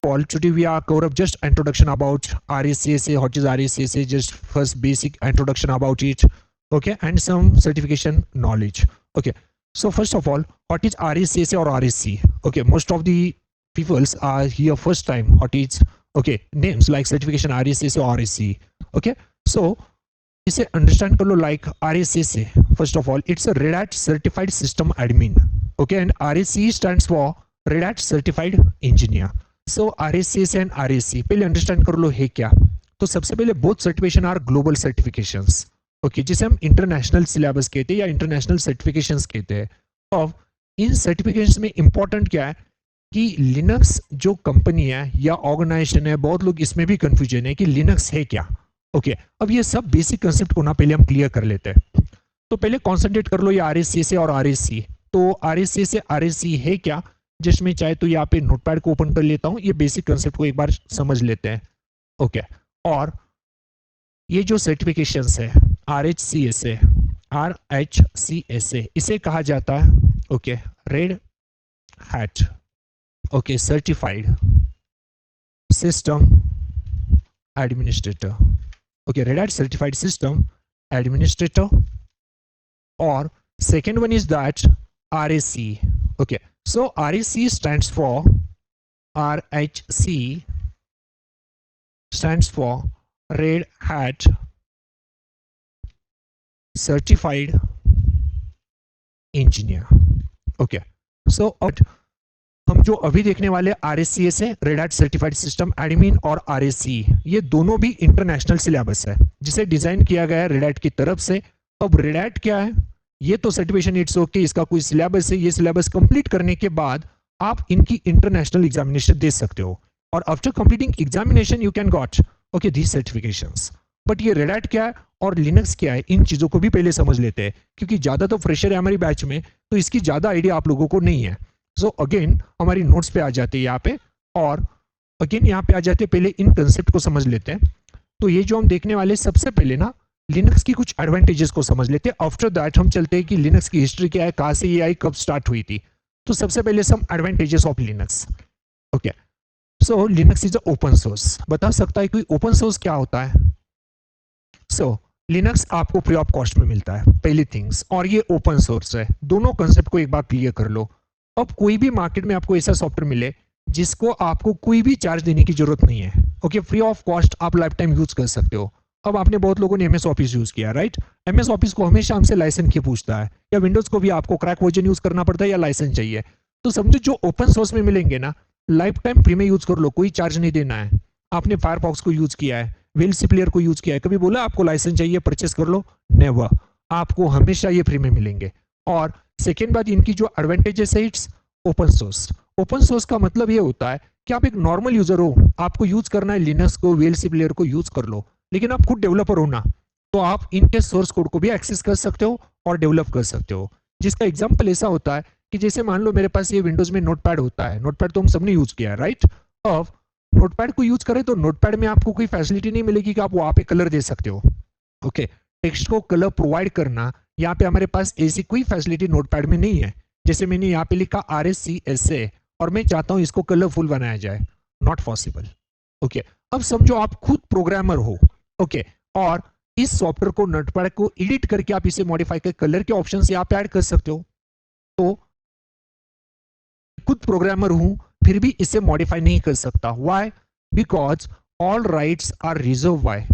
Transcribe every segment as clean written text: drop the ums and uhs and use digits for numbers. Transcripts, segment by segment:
All today we are cover up just introduction about RSCSA, what is RSCSA, just first basic introduction about it, okay, and some certification knowledge. Okay, so first of all, what is RSCSA or RSC? Okay, most of the peoples are here first time. What is, okay, names like certification RSCSA or RSC. Okay, so इसे understand कर लो. Like RSCSA, first of all it's a Red Hat certified system admin. Okay, and RSC stands for Red Hat certified engineer. So RSCSA and RSC पहले understand कर लो है क्या. तो सबसे पहले both certification are global certifications. Okay, जिसे हम इंटरनेशनल सिलेबस कहते हैं या इंटरनेशनल सर्टिफिकेशंस कहते हैं. अब इन सर्टिफिकेशंस में इंपॉर्टेंट क्या है कि लिनक्स जो कंपनी है या ऑर्गेनाइजेशन है, बहुत लोग इसमें भी कंफ्यूजन है कि लिनक्स है क्या. ओके, अब ये सब बेसिक कंसेप्ट को ना पहले हम क्लियर कर लेते हैं. तो पहले कॉन्सेंट्रेट कर लो ये RSCSA और RSC. तो RSCSA RSC है क्या, जिसमें चाहे तो यहाँ पे नोटपैड को ओपन कर लेता हूँ, ये बेसिक कंसेप्ट को एक बार समझ लेते हैं. ओके, और ये जो सर्टिफिकेशंस है RHCSA इसे कहा जाता है, okay, red hat, okay, certified system administrator. Okay, Red Hat Certified System Administrator. Or second one is that RSC. Okay, so RSC stands for, RHC stands for Red Hat Certified Engineer. Okay, so हम जो अभी देखने वाले RSCSA, red Hat certified system admin, और RSC, ये दोनों भी international syllabus है जिसे डिजाइन किया गया है रेड हैट की तरफ से. अब रेड हैट क्या है, ये तो सर्टिफिकेशन इट्स ओके, इसका कोई सिलेबस है. ये सिलेबस कंप्लीट करने के बाद आप इनकी इंटरनेशनल एग्जामिनेशन दे सकते हो, और after completing examination you can got, okay, these certifications. But ये रेड हैट क्या है और लिनक्स क्या है, इन चीजों को भी पहले समझ लेते हैं, क्योंकि ज्यादा तो फ्रेशर है हमारी बैच में, तो इसकी ज्यादा आइडिया आप लोगों को नहीं है. सो अगेन हमारी नोट्स पे आ जाते हैं यहाँ पे, और अगेन यहाँ पे आ जाते हैं. पहले इन कंसेप्ट को समझ लेते हैं. तो ये जो हम देखने वाले, सबसे पहले ना लिनक्स की कुछ एडवांटेजेस को समझ लेते हैं. आफ्टर दैट हम चलते हैं कि लिनक्स की हिस्ट्री क्या है, कहाँ से ये आई, कब स्टार्ट हुई थी. तो सबसे पहले some advantages of Linux. Okay, so Linux is open source. बता सकता है कोई ओपन सोर्स क्या होता है? सो लिनक्स आपको फ्री ऑफ कॉस्ट में मिलता है, पहली थिंग्स, और ये ओपन सोर्स है. दोनों कंसेप्ट को एक बार क्लियर कर लो. अब कोई भी मार्केट में आपको ऐसा सॉफ्टवेयर मिले जिसको आपको कोई भी चार्ज देने की जरूरत नहीं है, ओके, फ्री ऑफ कॉस्ट आप लाइफ टाइम यूज कर सकते हो. अब आपने बहुत लोगों ने MS ऑफिस यूज किया, राइट. MS ऑफिस को हमेशा हमसे लाइसेंस की पूछता है, या विंडोज को भी आपको क्रैक वर्जन यूज करना पड़ता है या लाइसेंस चाहिए. तो समझो जो ओपन सोर्स में मिलेंगे ना, लाइफ टाइम फ्री में यूज कर लो, कोई चार्ज नहीं देना है. आपने फायरफॉक्स को यूज किया है, VLC प्लेयर को यूज किया है, कभी बोला आपको लाइसेंस चाहिए परचेस कर लो? नेवर. आपको हमेशा ये फ्री में मिलेंगे. और सेकेंड बात, इनकी जो एडवांटेजेस है, it's open source. Open source का मतलब ये होता है कि आप एक नॉर्मल यूजर हो, आपको यूज करना है लिनक्स को, VLC प्लेयर को यूज कर लो. लेकिन आप खुद डेवलपर हो ना, तो आप इनके सोर्स कोड को भी एक्सेस कर सकते हो और डेवलप कर सकते हो. जिसका एग्जांपल ऐसा होता है कि जैसे मान लो मेरे पास ये विंडोज में नोटपैड होता है. नोटपैड तो हम सबने यूज किया है, राइट. अब नोटपैड को यूज करें तो नोटपैड में आपको कोई फैसिलिटी नहीं मिलेगी कि आप वहां पे कलर दे सकते हो. ओके, टेक्स्ट को कलर प्रोवाइड करना, यहाँ पे हमारे पास ऐसी कोई फैसिलिटी नोटपैड में नहीं है. जैसे मैंने यहाँ पे लिखा RSCSA और मैं चाहता हूं इसको कलरफुल बनाया जाए, नॉट पॉसिबल. ओके, अब समझो आप खुद प्रोग्रामर हो, ओके, और इस सॉफ्टवेयर को, नोटपैड को एडिट करके आप इसे मॉडिफाई कर कलर के ऑप्शन से आप ऐड कर सकते हो. तो खुद प्रोग्रामर हूं फिर भी इसे मॉडिफाई नहीं कर सकता. Why? Because all rights are reserved by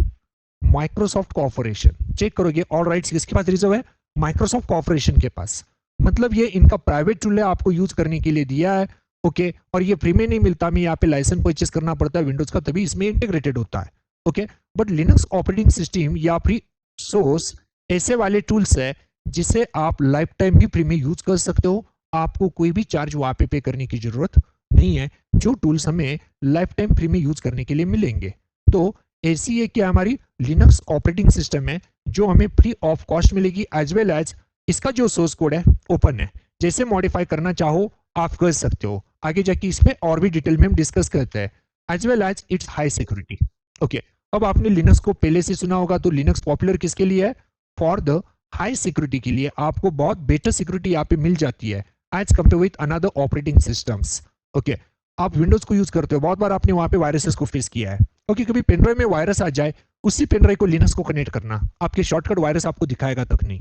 Microsoft corporation. Check करोगे, ऑल राइट्स किसके पास रिजर्व है? माइक्रोसॉफ्ट कॉर्पोरेशन के पास. मतलब ये इनका प्राइवेट टूल है, आपको यूज करने के लिए दिया है, ओके, और ये फ्री में नहीं मिलता. मैं यहाँ पे लाइसेंस परचेस करना पड़ता है विंडोज का, तभी इसमें इंटीग्रेटेड होता है. Okay, but Linux operating system या फ्री सोर्स ऐसे वाले टूल्स है जिसे आप लाइफ टाइम भी फ्री में यूज कर सकते हो. आपको कोई भी चार्ज वहां पे करने की जरूरत नहीं है. जो टूल्स हमें लाइफ टाइम फ्री में यूज करने के लिए मिलेंगे. तो ऐसी है कि हमारी लिनक्स ऑपरेटिंग सिस्टम है जो हमें फ्री ऑफ कॉस्ट मिलेगी, एज वेल एज इसका जो सोर्स कोड है ओपन है. जैसे मॉडिफाई करना चाहो आप कर सकते हो. आगे जाके इस पे और भी डिटेल में हम डिस्कस करते हैं. As well as it's high security. Okay, अब आपने लिनक्स को पहले से सुना होगा, तो लिनक्स पॉपुलर किसके लिए है? फॉर द हाई सिक्योरिटी के लिए. आपको बहुत बेटर सिक्योरिटी यहाँ पे मिल जाती है as compare with another operating systems. Okay, आप विंडोज को यूज करते हो, बहुत बार आपने वहां पे वायरसेस को फेस किया है। ओके, कभी पेनड्राइव में वायरस आ जाए, उसी पेनड्राइव को लिनक्स को कनेक्ट करना, आपके शॉर्टकट वायरस आपको दिखाएगा तक नहीं।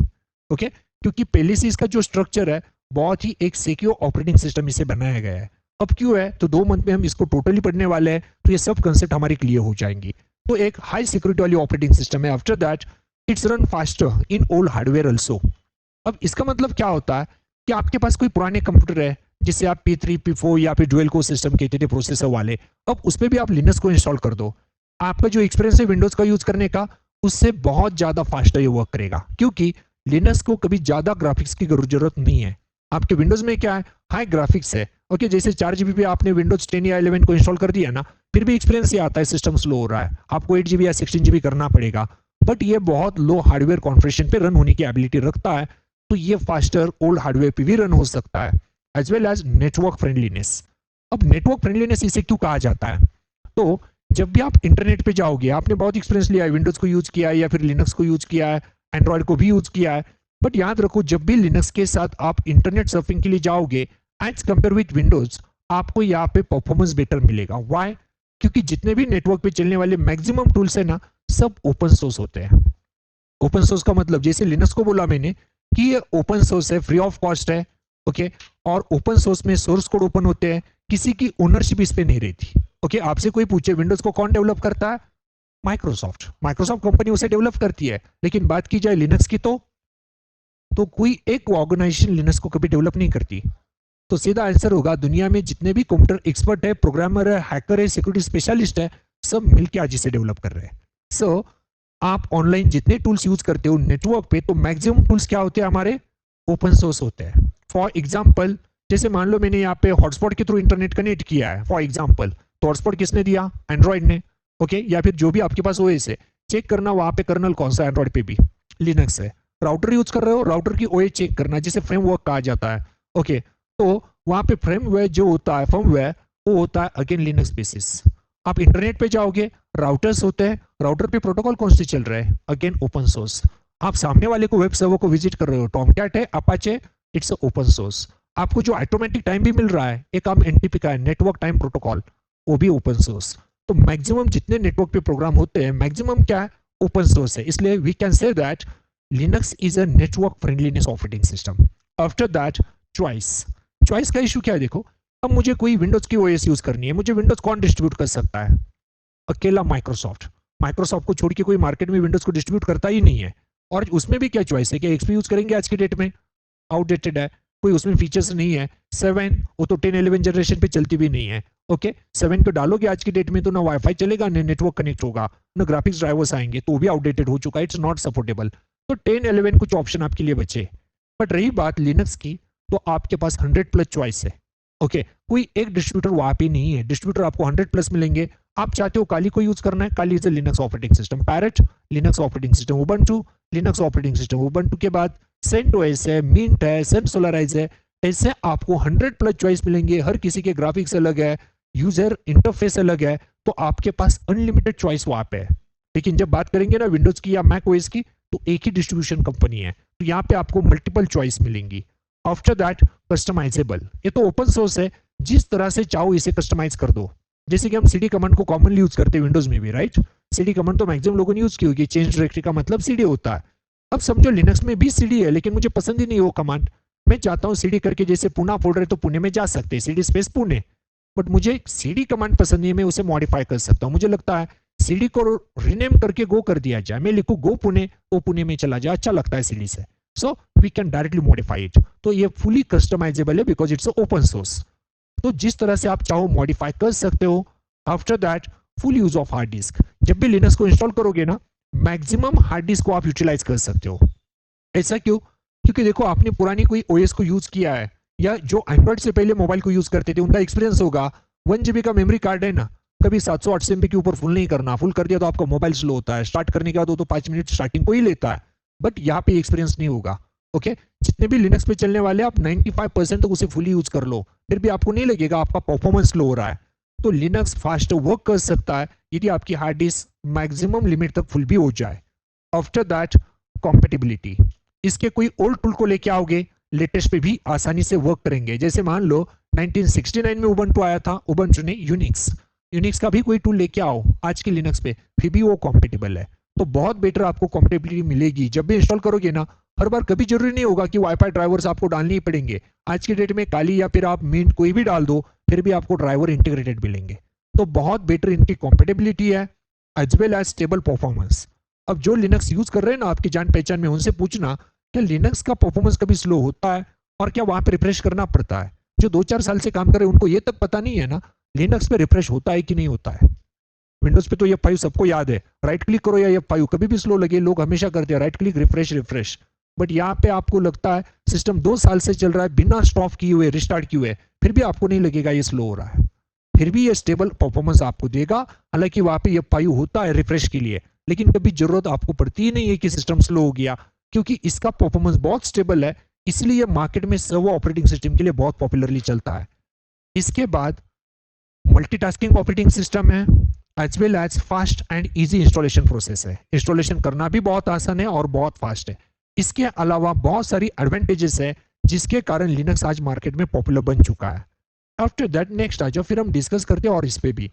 ओके, क्योंकि पहले से इसका जो स्ट्रक्चर है बहुत ही एक सिक्योर ऑपरेटिंग सिस्टम इसे बनाया गया है। अब क्यों है तो 2 मंथ में हम इसको टोटली पढ़ने वाले हैं, तो ये सब कंसेप्ट हमारे क्लियर हो जाएंगी। तो एक हाई सिक्योरिटी वाली ऑपरेटिंग सिस्टम है। After that it's run faster in old hardware also. अब इसका मतलब क्या होता है कि आपके पास कोई पुराने कंप्यूटर है जिसे आप P3 P4 या फिर डुअल कोर सिस्टम कहते थे प्रोसेसर वाले, अब उस पर भी आप लिनक्स को इंस्टॉल कर दो, आपका जो एक्सपीरियंस है विंडोज का यूज करने का उससे बहुत ज्यादा फास्टर ये वर्क करेगा, क्योंकि लिनक्स को कभी ज्यादा ग्राफिक्स की जरूरत नहीं है। आपके विंडोज में क्या है, हाई ग्राफिक्स है। ओके, जैसे 4 GB पे आपने विंडोज 10 या 11 को इंस्टॉल कर दिया ना, फिर भी एक्सपीरियंस ये आता है सिस्टम स्लो हो रहा है, आपको 8 GB या 16 GB करना पड़ेगा, बट ये बहुत लो हार्डवेयर कॉन्फ़िगरेशन पे रन होने की एबिलिटी रखता है, तो ये फास्टर ओल्ड हार्डवेयर पे भी रन हो सकता है, as well as network friendliness. अब नेटवर्क फ्रेंडलीनेस इसे क्यों कहा जाता है, तो जब भी आप इंटरनेट पे जाओगे, आपने बहुत एक्सपीरियंस लिया है, विंडोज को यूज किया है या फिर लिनक्स को यूज किया है, एंड्रॉइड को भी यूज किया है, बट याद रखो जब भी लिनक्स के साथ आप इंटरनेट सर्फिंग के लिए जाओगे एज कंपेयर विद विंडोज, आपको यहाँ पे परफॉर्मेंस बेटर मिलेगा। व्हाई? क्योंकि जितने भी नेटवर्क पे चलने वाले मैक्सिमम टूल्स है ना, सब ओपन सोर्स होते हैं। ओपन सोर्स का मतलब जैसे लिनक्स को बोला मैंने कि ये ओपन सोर्स है, फ्री ऑफ कॉस्ट है। ओके, और ओपन सोर्स में सोर्स कोड ओपन होते हैं, किसी की ओनरशिप इस पे नहीं रहती। ओके, आपसे कोई पूछे विंडोज को कौन डेवलप करता है, माइक्रोसॉफ्ट, माइक्रोसॉफ्ट कंपनी उसे डेवलप करती है, लेकिन बात की जाए लिनक्स की तो कोई एक ऑर्गेनाइजेशन लिनक्स को कभी डेवलप नहीं करती। तो सीधा आंसर होगा, दुनिया में जितने भी कंप्यूटर एक्सपर्ट है, प्रोग्रामर है, हैकर है, सिक्योरिटी स्पेशलिस्ट है, सब मिलकर आज इसे डेवलप कर रहे हैं। सो आप ऑनलाइन जितने टूल्स यूज करते हो नेटवर्क पे, तो मैक्सिमम टूल्स क्या होते हैं हमारे, ओपन सोर्स होते हैं। फॉर एग्जाम्पल, जैसे मान लो मैंने यहाँ पे हॉटस्पॉट के थ्रू इंटरनेट कनेक्ट किया है फॉर एग्जाम्पल, तो हॉटस्पॉट किसने दिया, एंड्रॉइड ने। ओके, या फिर जो भी आपके पास ओएस है, चेक करना वहां पे कर्नल कौन सा, एंड्रॉइड पे भी लिनक्स है। राउटर यूज कर रहे हो, राउटर की ओएस चेक करना, जिसे फ्रेमवर्क कहा जाता है। ओके, तो वहां पे फ्रेमवेयर जो होता है, फर्मवेयर, वो होता है अगेन लिनक्स बेसिस। आप इंटरनेट पे जाओगे, राउटर्स होते हैं, राउटर पे प्रोटोकॉल कौन से चल रहे हैं, अगेन ओपन सोर्स। आप सामने वाले को वेब सर्वर को विजिट कर रहे हो, टॉमकैट है, अपाचे, इट्स ओपन सोर्स। आपको जो ऑटोमेटिक टाइम भी मिल रहा है, एक काम एनटीपी का है, नेटवर्क टाइम प्रोटोकॉल, वो भी ओपन सोर्स। तो मैक्सिमम जितने नेटवर्क पे प्रोग्राम होते हैं, मैक्सिमम क्या है, ओपन सोर्स है। इसलिए we can say that Linux is a network friendliness operating system. After that choice का इशू क्या है, देखो अब मुझे कोई विंडोज की ओएस यूज करनी है, मुझे विंडोज कौन डिस्ट्रीब्यूट कर सकता है, अकेला माइक्रोसॉफ्ट। माइक्रोसॉफ्ट को छोड़ के कोई मार्केट में विंडोज को डिस्ट्रीब्यूट करता ही नहीं है। और उसमें भी क्या चॉइस है, क्या एक्सपी यूज करेंगे आज की डेट में, आउटडेटेड है, कोई उसमें फीचर्स नहीं है। 7 वो तो 10 11 जनरेशन पे चलती भी नहीं है। ओके, 7 पे डालोगे आज की डेट में तो ना वाईफाई चलेगा, ना नेटवर्क कनेक्ट होगा, ना ग्राफिक्स ड्राइवर्स आएंगे, तो वो भी आउटडेटेड हो चुका है, इट्स नॉट सपोर्टेबल। तो 10 11 कुछ ऑप्शन आपके लिए बचे। बट रही बात लिनक्स की, तो आपके पास 100+ चॉइस है। ओके, कोई एक डिस्ट्रीब्यूटर वहां पे नहीं है, डिस्ट्रीब्यूटर आपको 100+ मिलेंगे। आप चाहते हो काली को यूज करना है, Kali is Linux operating system, Parrot Linux operating system, Ubuntu Linux operating system, Ubuntu के बाद सेंटोस है, मिंट है, सन सोलराइज है। ऐसे आपको 100+ चॉइस मिलेंगे। हर किसी के ग्राफिक्स अलग है, यूजर इंटरफेस अलग है, तो आपके पास अनलिमिटेड चॉइस वहां पे है। लेकिन जब बात करेंगे ना विंडोज की या मैक ओएस की, तो एक ही डिस्ट्रीब्यूशन कंपनी है, तो यहाँ पे आपको मल्टीपल चॉइस मिलेंगी। आफ्टर दैट कस्टमाइजेबल, ये तो ओपन सोर्स है, जिस तरह से चाहो इसे कस्टमाइज कर दो। जैसे कि हम सीडी कमांड को कॉमनली यूज करते हैं विंडोज में भी, राइट। सीडी कमांड तो मैक्सिमम लोगों ने यूज की होगी, चेंज डायरेक्टरी का मतलब सीडी होता है। अब समझो लिनक्स में भी सीडी है, लेकिन मुझे पसंद ही नहीं वो कमांड। मैं चाहता हूँ सीडी करके, जैसे पुणे फोल्डर है तो पुणे में जा सकते हैं, सीडी स्पेस पुणे, बट मुझे सीडी कमांड पसंद नहीं है, मैं उसे मॉडिफाई कर सकता हूँ। मुझे लगता है सीडी को रिनेम करके गो कर दिया जाए, मैं लिखूँ गो पुणे, वो पुणे में चला जाए, अच्छा लगता है सीडी से। So we can directly modify it. तो ये फुली कस्टमाइजेबल है बिकॉज इट्स ओपन सोर्स, तो जिस तरह से आप चाहो मॉडिफाई कर सकते हो। After that full use of hard disk, जब भी लिनक्स को इंस्टॉल करोगे ना, मैक्सिमम हार्ड डिस्क को आप यूटिलाइज कर सकते हो। ऐसा क्यों? क्योंकि देखो आपने पुरानी कोई ओएस को यूज किया है, या जो एंड्रॉइड से पहले मोबाइल को यूज करते थे उनका एक्सपीरियंस होगा, 1 GB का मेमोरी कार्ड है ना, कभी 700-800 MB के ऊपर फुल नहीं करना, फुल कर दिया तो आपका मोबाइल स्लो होता है, स्टार्ट करने के बाद वो तो 5 मिनट स्टार्टिंग को ही लेता है, बट यहाँ पे एक्सपीरियंस नहीं होगा। ओके, जितने भी लिनक्स पे चलने वाले आप 95% तक उसे फुली यूज कर लो, फिर भी आपको नहीं लगेगा आपका परफॉर्मेंस स्लो हो रहा है। तो लिनक्स फास्ट वर्क कर सकता है यदि आपकी हार्ड डिस्क मैक्सिमम लिमिट तक फुल भी हो जाए। आफ्टर दैट कॉम्पेटिबिलिटी, इसके कोई ओल्ड टूल को लेके आओगे, लेटेस्ट पे भी आसानी से वर्क करेंगे। जैसे मान लो 1969 में उबंटू आया था, उबंटू ने यूनिक्स का भी कोई टूल लेके आओ आज के लिनक्स पे, फिर भी वो कॉम्पेटेबल है। तो बहुत बेटर आपको कॉम्पेटेबिलिटी मिलेगी जब भी इंस्टॉल करोगे ना। हर बार कभी जरूरी नहीं होगा कि वाईफाई ड्राइवर्स आपको डालने ही पड़ेंगे। आज के डेट में काली या फिर आप मिंट कोई भी डाल दो, फिर भी आपको ड्राइवर इंटीग्रेटेड मिलेंगे। तो बहुत बेटर इनकी कॉम्पेटेबिलिटी है as well as stable performance. अब जो लिनक्स यूज कर रहे हैं ना आपकी जान पहचान में, उनसे पूछना कि लिनक्स का परफॉर्मेंस कभी स्लो होता है और क्या वहां पे रिफ्रेश करना पड़ता है। जो 2-4 साल से काम कर रहे हैं उनको ये तक पता नहीं है ना लिनक्स पे रिफ्रेश होता है कि नहीं होता है। विंडोज पे तो F5 सबको याद है, राइट क्लिक करो या F5 कभी भी स्लो लगे लोग हमेशा करते हैं राइट क्लिक रिफ्रेश। बट यहाँ पे आपको लगता है सिस्टम 2 साल से चल रहा है बिना स्टॉप किए हुए, रिस्टार्ट किए हुए, फिर भी आपको नहीं लगेगा ये स्लो हो रहा है, फिर भी ये स्टेबल परफॉर्मेंस आपको देगा। हालांकि वहां पे F5 होता है रिफ्रेश के लिए, लेकिन कभी जरूरत आपको पड़ती ही नहीं है कि सिस्टम स्लो हो गया, क्योंकि इसका परफॉर्मेंस बहुत स्टेबल है। इसलिए मार्केट में सर्वो ऑपरेटिंग सिस्टम के लिए बहुत पॉपुलरली चलता है। इसके बाद मल्टीटास्किंग ऑपरेटिंग सिस्टम है as well as fast and easy installation process है। इंस्टॉलेशन करना भी बहुत आसान है और बहुत फास्ट है। इसके अलावा बहुत सारी एडवांटेजेस है जिसके कारण लिनक्स आज मार्केट में पॉपुलर बन चुका है। आफ्टर दैट नेक्स्ट आ जाओ, फिर हम डिस्कस करते हैं और इस पे भी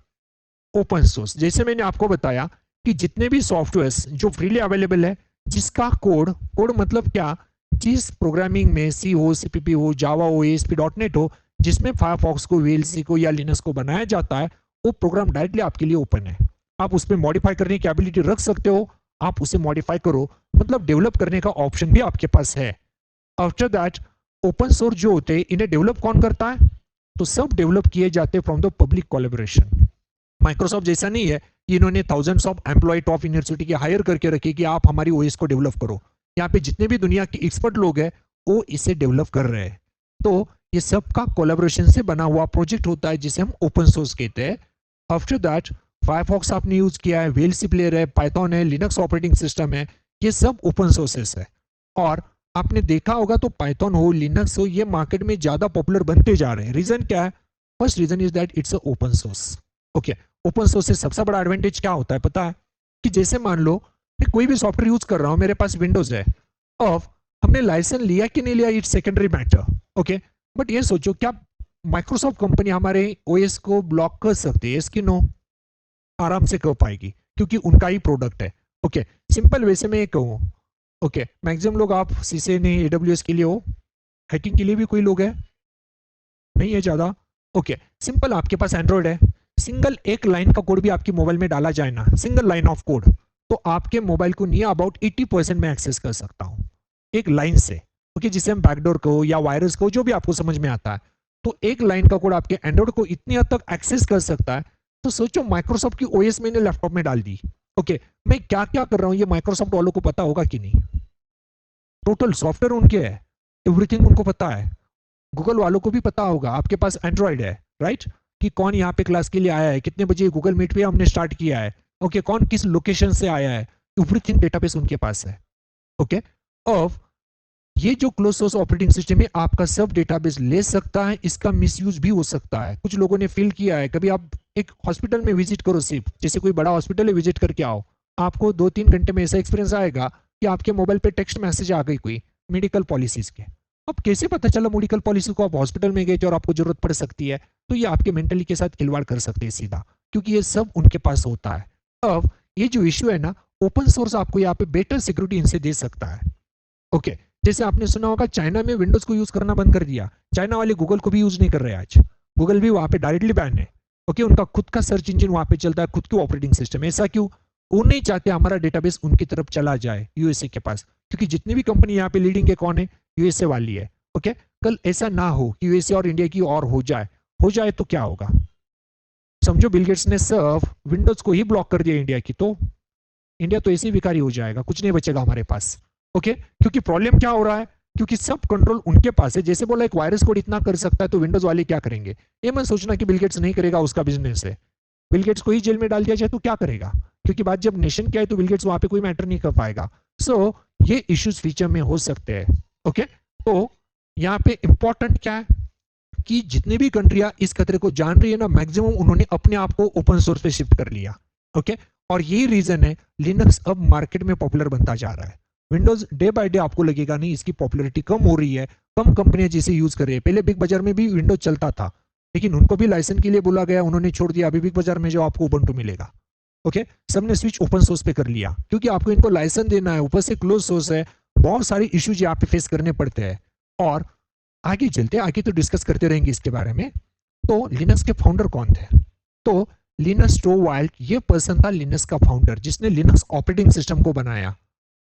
ओपन सोर्स। जैसे मैंने आपको बताया कि जितने भी सॉफ्टवेयर्स जो फ्रीली अवेलेबल है, जिसका कोड मतलब क्या, जिस प्रोग्रामिंग में सी हो, सीपीपी हो, जावा हो, ASP.NET हो, जिसमें फायरफॉक्स को, VLC को या लिनक्स को बनाया जाता है, वो प्रोग्राम डायरेक्टली आपके लिए ओपन है। आप उसमें मॉडिफाई करने की एबिलिटी रख सकते हो, आप उसे मॉडिफाई करो, मतलब डेवलप करने का ऑप्शन भी आपके पास है। आफ्टर दैट ओपन सोर्स जो होते हैं इन्हें डेवलप कौन करता है, तो सब डेवलप किए जाते हैं from the public collaboration. Microsoft जैसा नहीं है कि इन्होंने thousands of employ top university के हायर करके रखे कि आप हमारी ओएस को डेवलप करो। यहाँ पे जितने भी दुनिया के एक्सपर्ट लोग हैं वो इसे डेवलप कर रहे हैं। तो ये सब का कोलैबोरेशन से बना हुआ प्रोजेक्ट होता है जिसे हम ओपन सोर्स कहते हैं। आफ्टर दैट फायरफॉक्स आपने यूज किया है, VLC प्लेयर है, पाइथन है, लिनक्स ऑपरेटिंग सिस्टम है, ये सब ओपन सोर्सेस है। और आपने देखा होगा तो पाइथन हो, लिनक्स हो, ये मार्केट में ज्यादा पॉपुलर बनते जा रहे हैं। रीजन क्या है? First reason is that it's a open source. Okay, open source से सबसे बड़ा एडवांटेज क्या होता है पता है? कि जैसे मान लो मैं कोई भी सॉफ्टवेयर यूज कर रहा हूं, मेरे पास विंडोज है, अब हमने लाइसेंस लिया कि नहीं लिया it's secondary matter. Okay, but ये सोचो क्या माइक्रोसॉफ्ट कंपनी हमारे ओएस को ब्लॉक कर सकती है? इसकी नो, आराम से कर पाएगी क्योंकि उनका ही प्रोडक्ट है। ओके, सिंपल वैसे में कहूँ, ओके, मैक्सिमम लोग आप सीसे नहीं AWS के लिए हो, हैकिंग के लिए भी कोई लोग है नहीं है ज्यादा। ओके, सिंपल आपके पास एंड्रॉइड है, सिंगल एक लाइन का कोड भी आपके मोबाइल में डाला जाए ना, सिंगल लाइन ऑफ कोड, तो आपके मोबाइल को नियर अबाउट 80% में एक्सेस कर सकता हूं एक लाइन से। ओके, जिसे हम बैकडोर को या वायरस को, जो भी आपको समझ में आता है, तो एक लाइन का कोड आपके एंड्रॉइड को इतनी हद तक एक्सेस कर सकता है। तो सोचो माइक्रोसॉफ्ट की ओएस मैंने लैपटॉप में डाल दी। ओके, मैं क्या क्या कर रहा हूं ये माइक्रोसॉफ्ट वालों को पता होगा कि नहीं? टोटल सॉफ्टवेयर उनके है, एवरीथिंग उनको पता है। गूगल वालों को भी पता होगा, आपके पास एंड्रॉइड है राइट, कि कौन यहाँ पे क्लास के लिए आया है, कितने बजे गूगल मीट पे हमने स्टार्ट किया है, ओके, कौन किस लोकेशन से आया है, एवरीथिंग डेटाबेस उनके पास है। ओके, अब ये जो क्लोज सोर्स ऑपरेटिंग सिस्टम है आपका सब डेटाबेस ले सकता है, इसका मिसयूज भी हो सकता है। कुछ लोगों ने फील किया है, कभी आप एक हॉस्पिटल में विजिट करो, सिर्फ जैसे कोई बड़ा हॉस्पिटल है विजिट करके आओ, आपको 2-3 घंटे में ऐसा एक्सपीरियंस आएगा कि आपके मोबाइल पे टेक्स्ट मैसेज आ गई कोई मेडिकल पॉलिसीज के। अब कैसे पता चला मेडिकल पॉलिसी को? आप हॉस्पिटल में गए थे और आपको जरूरत पड़ सकती है, तो ये आपके मेंटली के साथ खिलवाड़ कर सकते हैं सीधा, क्योंकि ये सब उनके पास होता है। अब ये जो इश्यू है ना, ओपन सोर्स आपको यहाँ पे बेटर सिक्योरिटी इनसे दे सकता है। ओके, जैसे आपने सुना होगा चाइना में विंडोज को यूज करना बंद कर दिया, चाइना वाले गूगल को भी यूज नहीं कर रहे आज, गूगल भी वहां पे डायरेक्टली बैन है। ओके, उनका खुद का सर्च इंजन वहां पे चलता है, खुद की ऑपरेटिंग सिस्टम। ऐसा क्यों? वो नहीं चाहते हमारा डेटाबेस उनकी तरफ चला जाए, यूएसए के पास, क्योंकि जितनी भी कंपनी यहाँ पे लीडिंग के कौन है? यूएसए वाली है। ओके, कल ऐसा ना हो कि यूएसए और इंडिया की और हो जाए तो क्या होगा? समझो बिल गेट्स ने सिर्फ विंडोज को ही ब्लॉक कर दिया इंडिया की, तो इंडिया तो ऐसे ही भिखारी हो जाएगा, कुछ नहीं बचेगा हमारे पास। ओके, क्योंकि प्रॉब्लम क्या हो रहा है, क्योंकि सब कंट्रोल उनके पास है। जैसे बोला एक वायरस कोड इतना कर सकता है, तो विंडोज वाले क्या करेंगे? ये मत सोचना कि बिल गेट्स नहीं करेगा, उसका बिजनेस है। बिल गेट्स को ही जेल में डाल दिया जाए तो क्या करेगा? क्योंकि बात जब नेशन की है तो बिल गेट्स वहां पे कोई मैटर नहीं कर पाएगा। सो ये इश्यूज फ्यूचर में हो सकते हैं। ओके, तो यहाँ पे इंपॉर्टेंट क्या है कि जितनी भी कंट्रियां इस खतरे को जान रही है ना, मैक्सिमम उन्होंने अपने आप को ओपन सोर्स पे शिफ्ट कर लिया। ओके, और यही रीजन है लिनक्स अब मार्केट में पॉपुलर बनता जा रहा है। विंडोज डे बाय डे आपको लगेगा नहीं इसकी पॉपुलैरिटी कम हो रही है, कम कंपनियां जिसे यूज कर रही है। पहले बिग बाजार में भी विंडोज चलता था, लेकिन उनको भी लाइसेंस के लिए बोला गया, उन्होंने छोड़ दिया। अभी बिग बाजार में जो आपको उबंटू मिलेगा, ओके, सबने स्विच ओपन सोर्स पे कर लिया, क्योंकि आपको इनको लाइसेंस देना है, ऊपर से क्लोज सोर्स है, बहुत सारे इश्यूज यहाँ पे फेस करने पड़ते हैं। और आगे चलते, आगे तो डिस्कस करते रहेंगे इसके बारे में। तो लिनक्स के फाउंडर कौन थे? तो लिनस टोरवाल्ड ये पर्सन था लिनक्स का फाउंडर, जिसने लिनक्स ऑपरेटिंग सिस्टम को बनाया।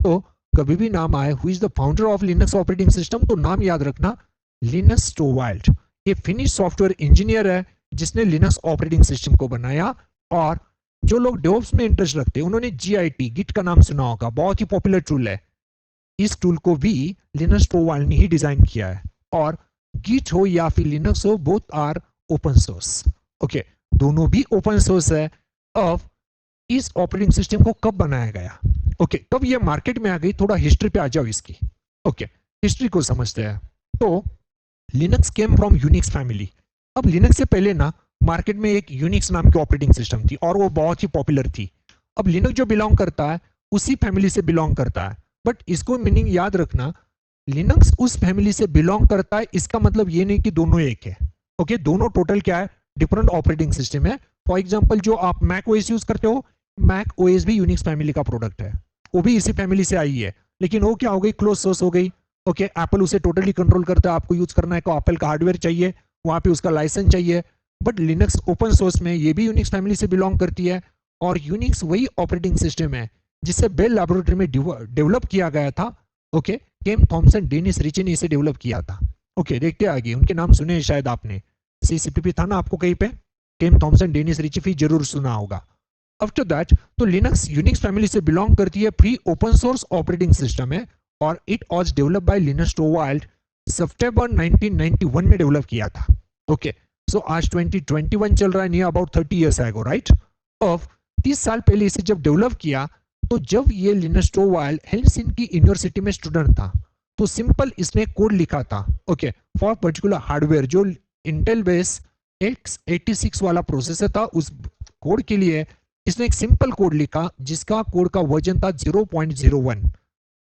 तो कभी भी नाम आए who is the founder of Linux operating system, तो नाम याद रखना लिनस टोरवाल्ड। ये फिनिश सॉफ्टवेयर इंजीनियर है जिसने लिनक्स ऑपरेटिंग सिस्टम को बनाया। और जो लोग डेवॉप्स में इंटरेस्ट रखते हैं उन्होंने GIT गिट का नाम सुना होगा, बहुत ही पॉपुलर टूल है। इस टूल को भी लिनस टोरवाल्ड ने ही डिजाइन किया है। और गिट हो या फिर लिनक्स हो, both are open source, okay, दोनों भी ओपन सोर्स है। अब इस ऑपरेटिंग सिस्टम को कब बनाया गया, ओके, कब ये मार्केट में आ गई, थोड़ा हिस्ट्री पे आ जाओ इसकी, ओके, हिस्ट्री को समझते हैं। तो Linux came from Unix family. अब लिनक्स से पहले ना मार्केट में एक यूनिक्स नाम की ऑपरेटिंग सिस्टम थी और वो बहुत ही पॉपुलर थी। अब लिनक्स जो बिलोंग करता है उसी फैमिली से बिलोंग करता है, बट इसको मीनिंग याद रखना, लिनक्स उस फैमिली से बिलोंग करता है, इसका मतलब ये नहीं कि दोनों एक है, ओके, दोनों टोटल क्या है, डिफरेंट ऑपरेटिंग सिस्टम है। फॉर एग्जांपल जो आप मैक ओएस यूज करते हो, मैक ओएस भी यूनिक्स फैमिली का प्रोडक्ट है, वो भी इसी फैमिली से आई है, लेकिन वो क्या हो गई, क्लोज सोर्स हो गई, ओके, एप्पल उसे टोटली कंट्रोल करता है, आपको यूज करना है तो एप्पल का हार्डवेयर चाहिए, वहां पे उसका लाइसेंस चाहिए। बट लिनक्स ओपन सोर्स में ये भी यूनिक्स फैमिली से बिलोंग करती है, और यूनिक्स वही ऑपरेटिंग सिस्टम है जिसे बेल लैबोरेटरी में डेवलप किया गया था, ओके, केम थॉमसन डेनिस रिची ने इसे डेवलप किया था, ओके। देखते आगे, उनके नाम सुने शायद आपने, CCPP था ना आपको कहीं पे, केम थॉमसन डेनिस रिची भी जरूर सुना होगा। आफ्टर दैट तो लिनक्स यूनिक्स फैमिली से बिलोंग करती है, free open source operating system है, और it was develop by Linus Torvald, सितंबर 1991 में डेवलप किया था, ओके। सो आज 2021 चल रहा है, near about 30 years ago, right. अब 30 साल पहले इसे जब डेवलप किया, तो जब ये लिनस टोरवाल्ड हेलसिंकी यूनिवर्सिटी में स्टूडेंट था, तो सिंपल इसने कोड लिखा था, ओके, फॉर पर्टिकुलर हार्डवेयर जो इंटेल बेस x86 वाला प्रोसेसर था, उस कोड के लिए इसने एक सिंपल कोड लिखा जिसका कोड का वर्जन था 0.01।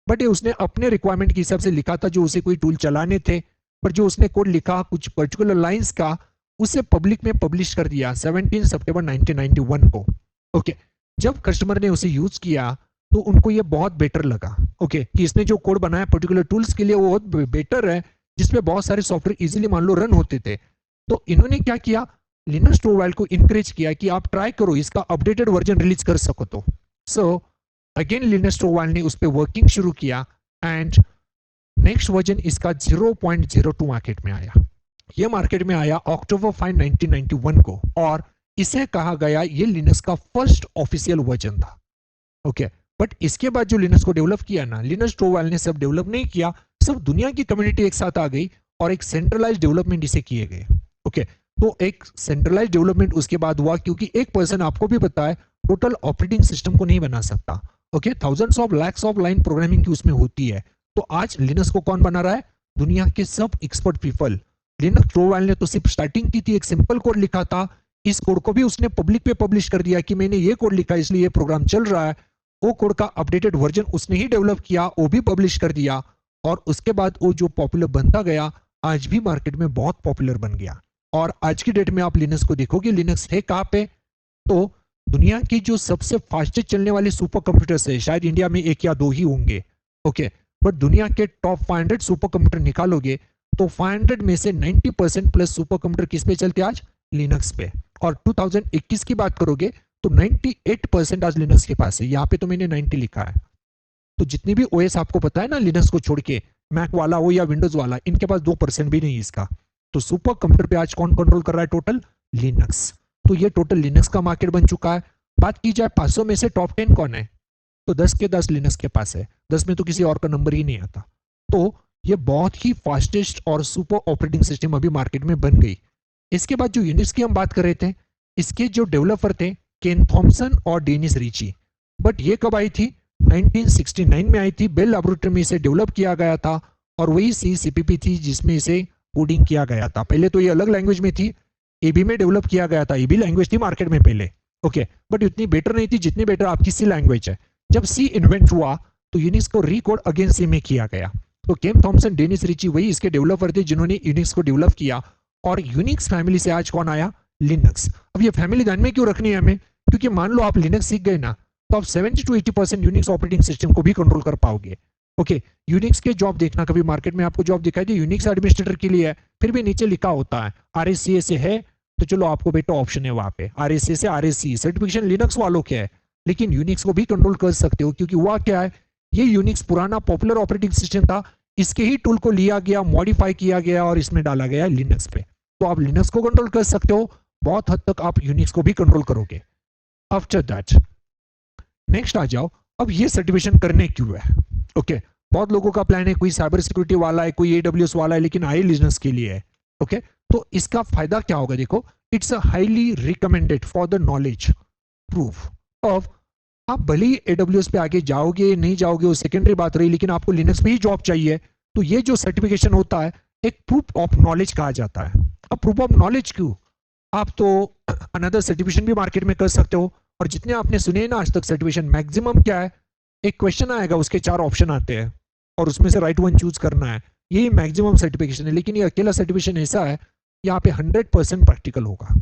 बट ये उसने अपने रिक्वायरमेंट के हिसाब से लिखा था, जो उसे कोई टूल चलाने थे, पर जो उसने कोड लिखा कुछ पर्टिकुलर लाइंस का, उसे पब्लिक में पब्लिश कर दिया 17 सितंबर 1991 को, ओके। जब कस्टमर ने उसे यूज किया तो उनको ये बहुत बेटर लगा, ओके, कि इसने जो कोड बनाया पर्टिकुलर टूल्स के लिए वो बहुत बेटर है, जिसमें बहुत सारे सॉफ्टवेयर इजीली मान लो रन होते थे। तो इन्होंने क्या किया, लिनक्स टोरवाल्ड को इंकरेज किया कि आप ट्राई करो इसका अपडेटेड वर्जन रिलीज कर सको। तो सो अगेन लिनक्स टोरवाल्ड ने उस पर वर्किंग शुरू किया, एंड नेक्स्ट वर्जन इसका 0.02 मार्केट में आया। ये मार्केट में आया अक्टूबर 5, 1991 को, और इसे कहा गया ये लिनक्स का फर्स्ट ऑफिशियल वर्जन था, ओके। बट इसके बाद जो लिनक्स को डेवलप किया ना, लिनक्स टोरवाल्ड ने सब डेवलप नहीं किया, सब दुनिया की कम्युनिटी एक साथ आ गई और एक सेंट्रलाइज डेवलपमेंट इसे किए गए, ओके। तो एक सेंट्रलाइज डेवलपमेंट उसके बाद हुआ, क्योंकि एक पर्सन, आपको भी पता है, टोटल ऑपरेटिंग सिस्टम को नहीं बना सकता, okay, thousands of lakhs of line programming की उसमें होती है। तो आज लिनक्स को कौन बना रहा है, दुनिया के सब एक्सपर्ट पीपल। लिनक्स टोरवाल्ड ने तो सिर्फ स्टार्टिंग की थी, एक सिंपल कोड लिखा था, इस कोड को भी उसने पब्लिक पे पब्लिश कर दिया कि मैंने ये कोड लिखा इसलिए ये प्रोग्राम चल रहा है। वो कोड का अपडेटेड वर्जन उसने ही डेवलप किया, वो भी पब्लिश कर दिया, और उसके बाद वो जो पॉपुलर बनता गया, आज भी मार्केट में बहुत पॉपुलर बन गया। और आज की डेट में आप लिनक्स को देखोगे, लिनक्स है कहाँ पे, तो दुनिया की जो सबसे फास्टेस्ट चलने वाले सुपर कंप्यूटर्स है, शायद इंडिया में 1 या 2 ही होंगे, ओके। बट दुनिया के टॉप 500 सुपर कंप्यूटर निकालोगे तो 500 में से 90% प्लस सुपर कंप्यूटर किस पे चलते हैं आज, लिनक्स पे। और 2021 की बात करोगे तो 98% आज लिनक्स के पास है, यहाँ पे तो मैंने 90 लिखा है। तो जितनी भी ओएस आपको पता है ना, लिनक्स को छोड़ के, मैक वाला हो या विंडोज वाला, इनके पास 2% भी नहीं इसका। तो सुपर कंप्यूटर पे आज कौन कंट्रोल कर रहा है, टोटल लिनक्स। तो ये टोटल लिनक्स का मार्केट बन चुका है। बात की जाए 500 में से टॉप 10 कौन है, तो 10 के 10 लिनक्स के पास है, 10 में तो किसी और का नंबर ही नहीं आता। तो ये बहुत ही फास्टेस्ट और सुपर ऑपरेटिंग सिस्टम अभी मार्केट में बन गई। इसके बाद जो यूनिक्स की हम बात कर रहे थे, इसके जो डेवलपर थे केन थॉमसन और डेनिस रिची। बट ये कब आई थी, 1969 में आई थी, बेल लैबोरेटरी में इसे डेवलप किया गया था, और वही CCPP थी जिसमें इसे कोडिंग किया गया था। पहले तो ये अलग लैंग्वेज में थी, AB में डेवलप किया गया था, AB लैंग्वेज थी मार्केट में पहले, ओके। बट इतनी बेटर नहीं थी जितनी बेटर आपकी C लैंग्वेज है। जब C इन्वेंट हुआ तो यूनिक्स को रिकोड अगेन सी में किया गया। तो केम थॉमसन, डेनिस रिची वही इसके डेवलपर थे जिन्होंने यूनिक्स को डेवलप किया। और यूनिक्स फैमिली से आज कौन आया? लिनक्स। अब ये फैमिली ध्यान में क्यों रखनी है हमें? क्योंकि मान लो आप लिनक्स सीख गए ना, तो आप 70 to 80% यूनिक्स ऑपरेटिंग सिस्टम को भी कंट्रोल कर पाओगे। ओके, यूनिक्स के जॉब देखना, कभी मार्केट में आपको जॉब दिखाई दी यूनिक्स एडमिनिस्ट्रेटर के लिए है, फिर भी नीचे लिखा होता है RSCA से है, तो चलो आपको बेटा ऑप्शन है वहां पे RSCA से RSC सर्टिफिकेशन लिनक्स वालों के है, लेकिन यूनिक्स को भी कंट्रोल कर सकते हो क्योंकि वह क्या है, ये यूनिक्स पुराना पॉपुलर ऑपरेटिंग सिस्टम था, इसके ही टूल को लिया गया, मॉडिफाई किया गया और इसमें डाला गया लिनक्स पे। तो आप लिनक्स को कंट्रोल कर सकते हो, बहुत हद तक आप यूनिक्स को भी कंट्रोल करोगे। आफ्टर दैट नेक्स्ट आ जाओ, अब ये सर्टिफिकेशन करने क्यों है? ओके, बहुत लोगों का प्लान है, कोई साइबर सिक्योरिटी वाला है, कोई AWS वाला है, लेकिन आई लिनक्स के लिए है। ओके, तो इसका फायदा क्या होगा? देखो, it's a highly recommended for the knowledge proof of, आप भले ही AWS पे आगे जाओगे नहीं जाओगे वो सेकेंडरी बात रही, लेकिन आपको लिनक्स पे ही जॉब चाहिए, तो ये जो सर्टिफिकेशन होता है एक प्रूफ ऑफ नॉलेज कहा जाता है। अब प्रूफ ऑफ नॉलेज क्यों? आप तो अनदर सर्टिफिकेशन भी मार्केट में कर सकते हो, और जितने आपने सुने ना आज तक सर्टिफिकेशन, मैक्सिमम क्या है, एक क्वेश्चन आएगा, उसके 4 ऑप्शन आते हैं और उसमें से राइट वन चूज करना है, यही मैक्सिमम सर्टिफिकेशन है। लेकिन ये अकेला सर्टिफिकेशन ऐसा है, यहाँ पे 100% प्रैक्टिकल होगा।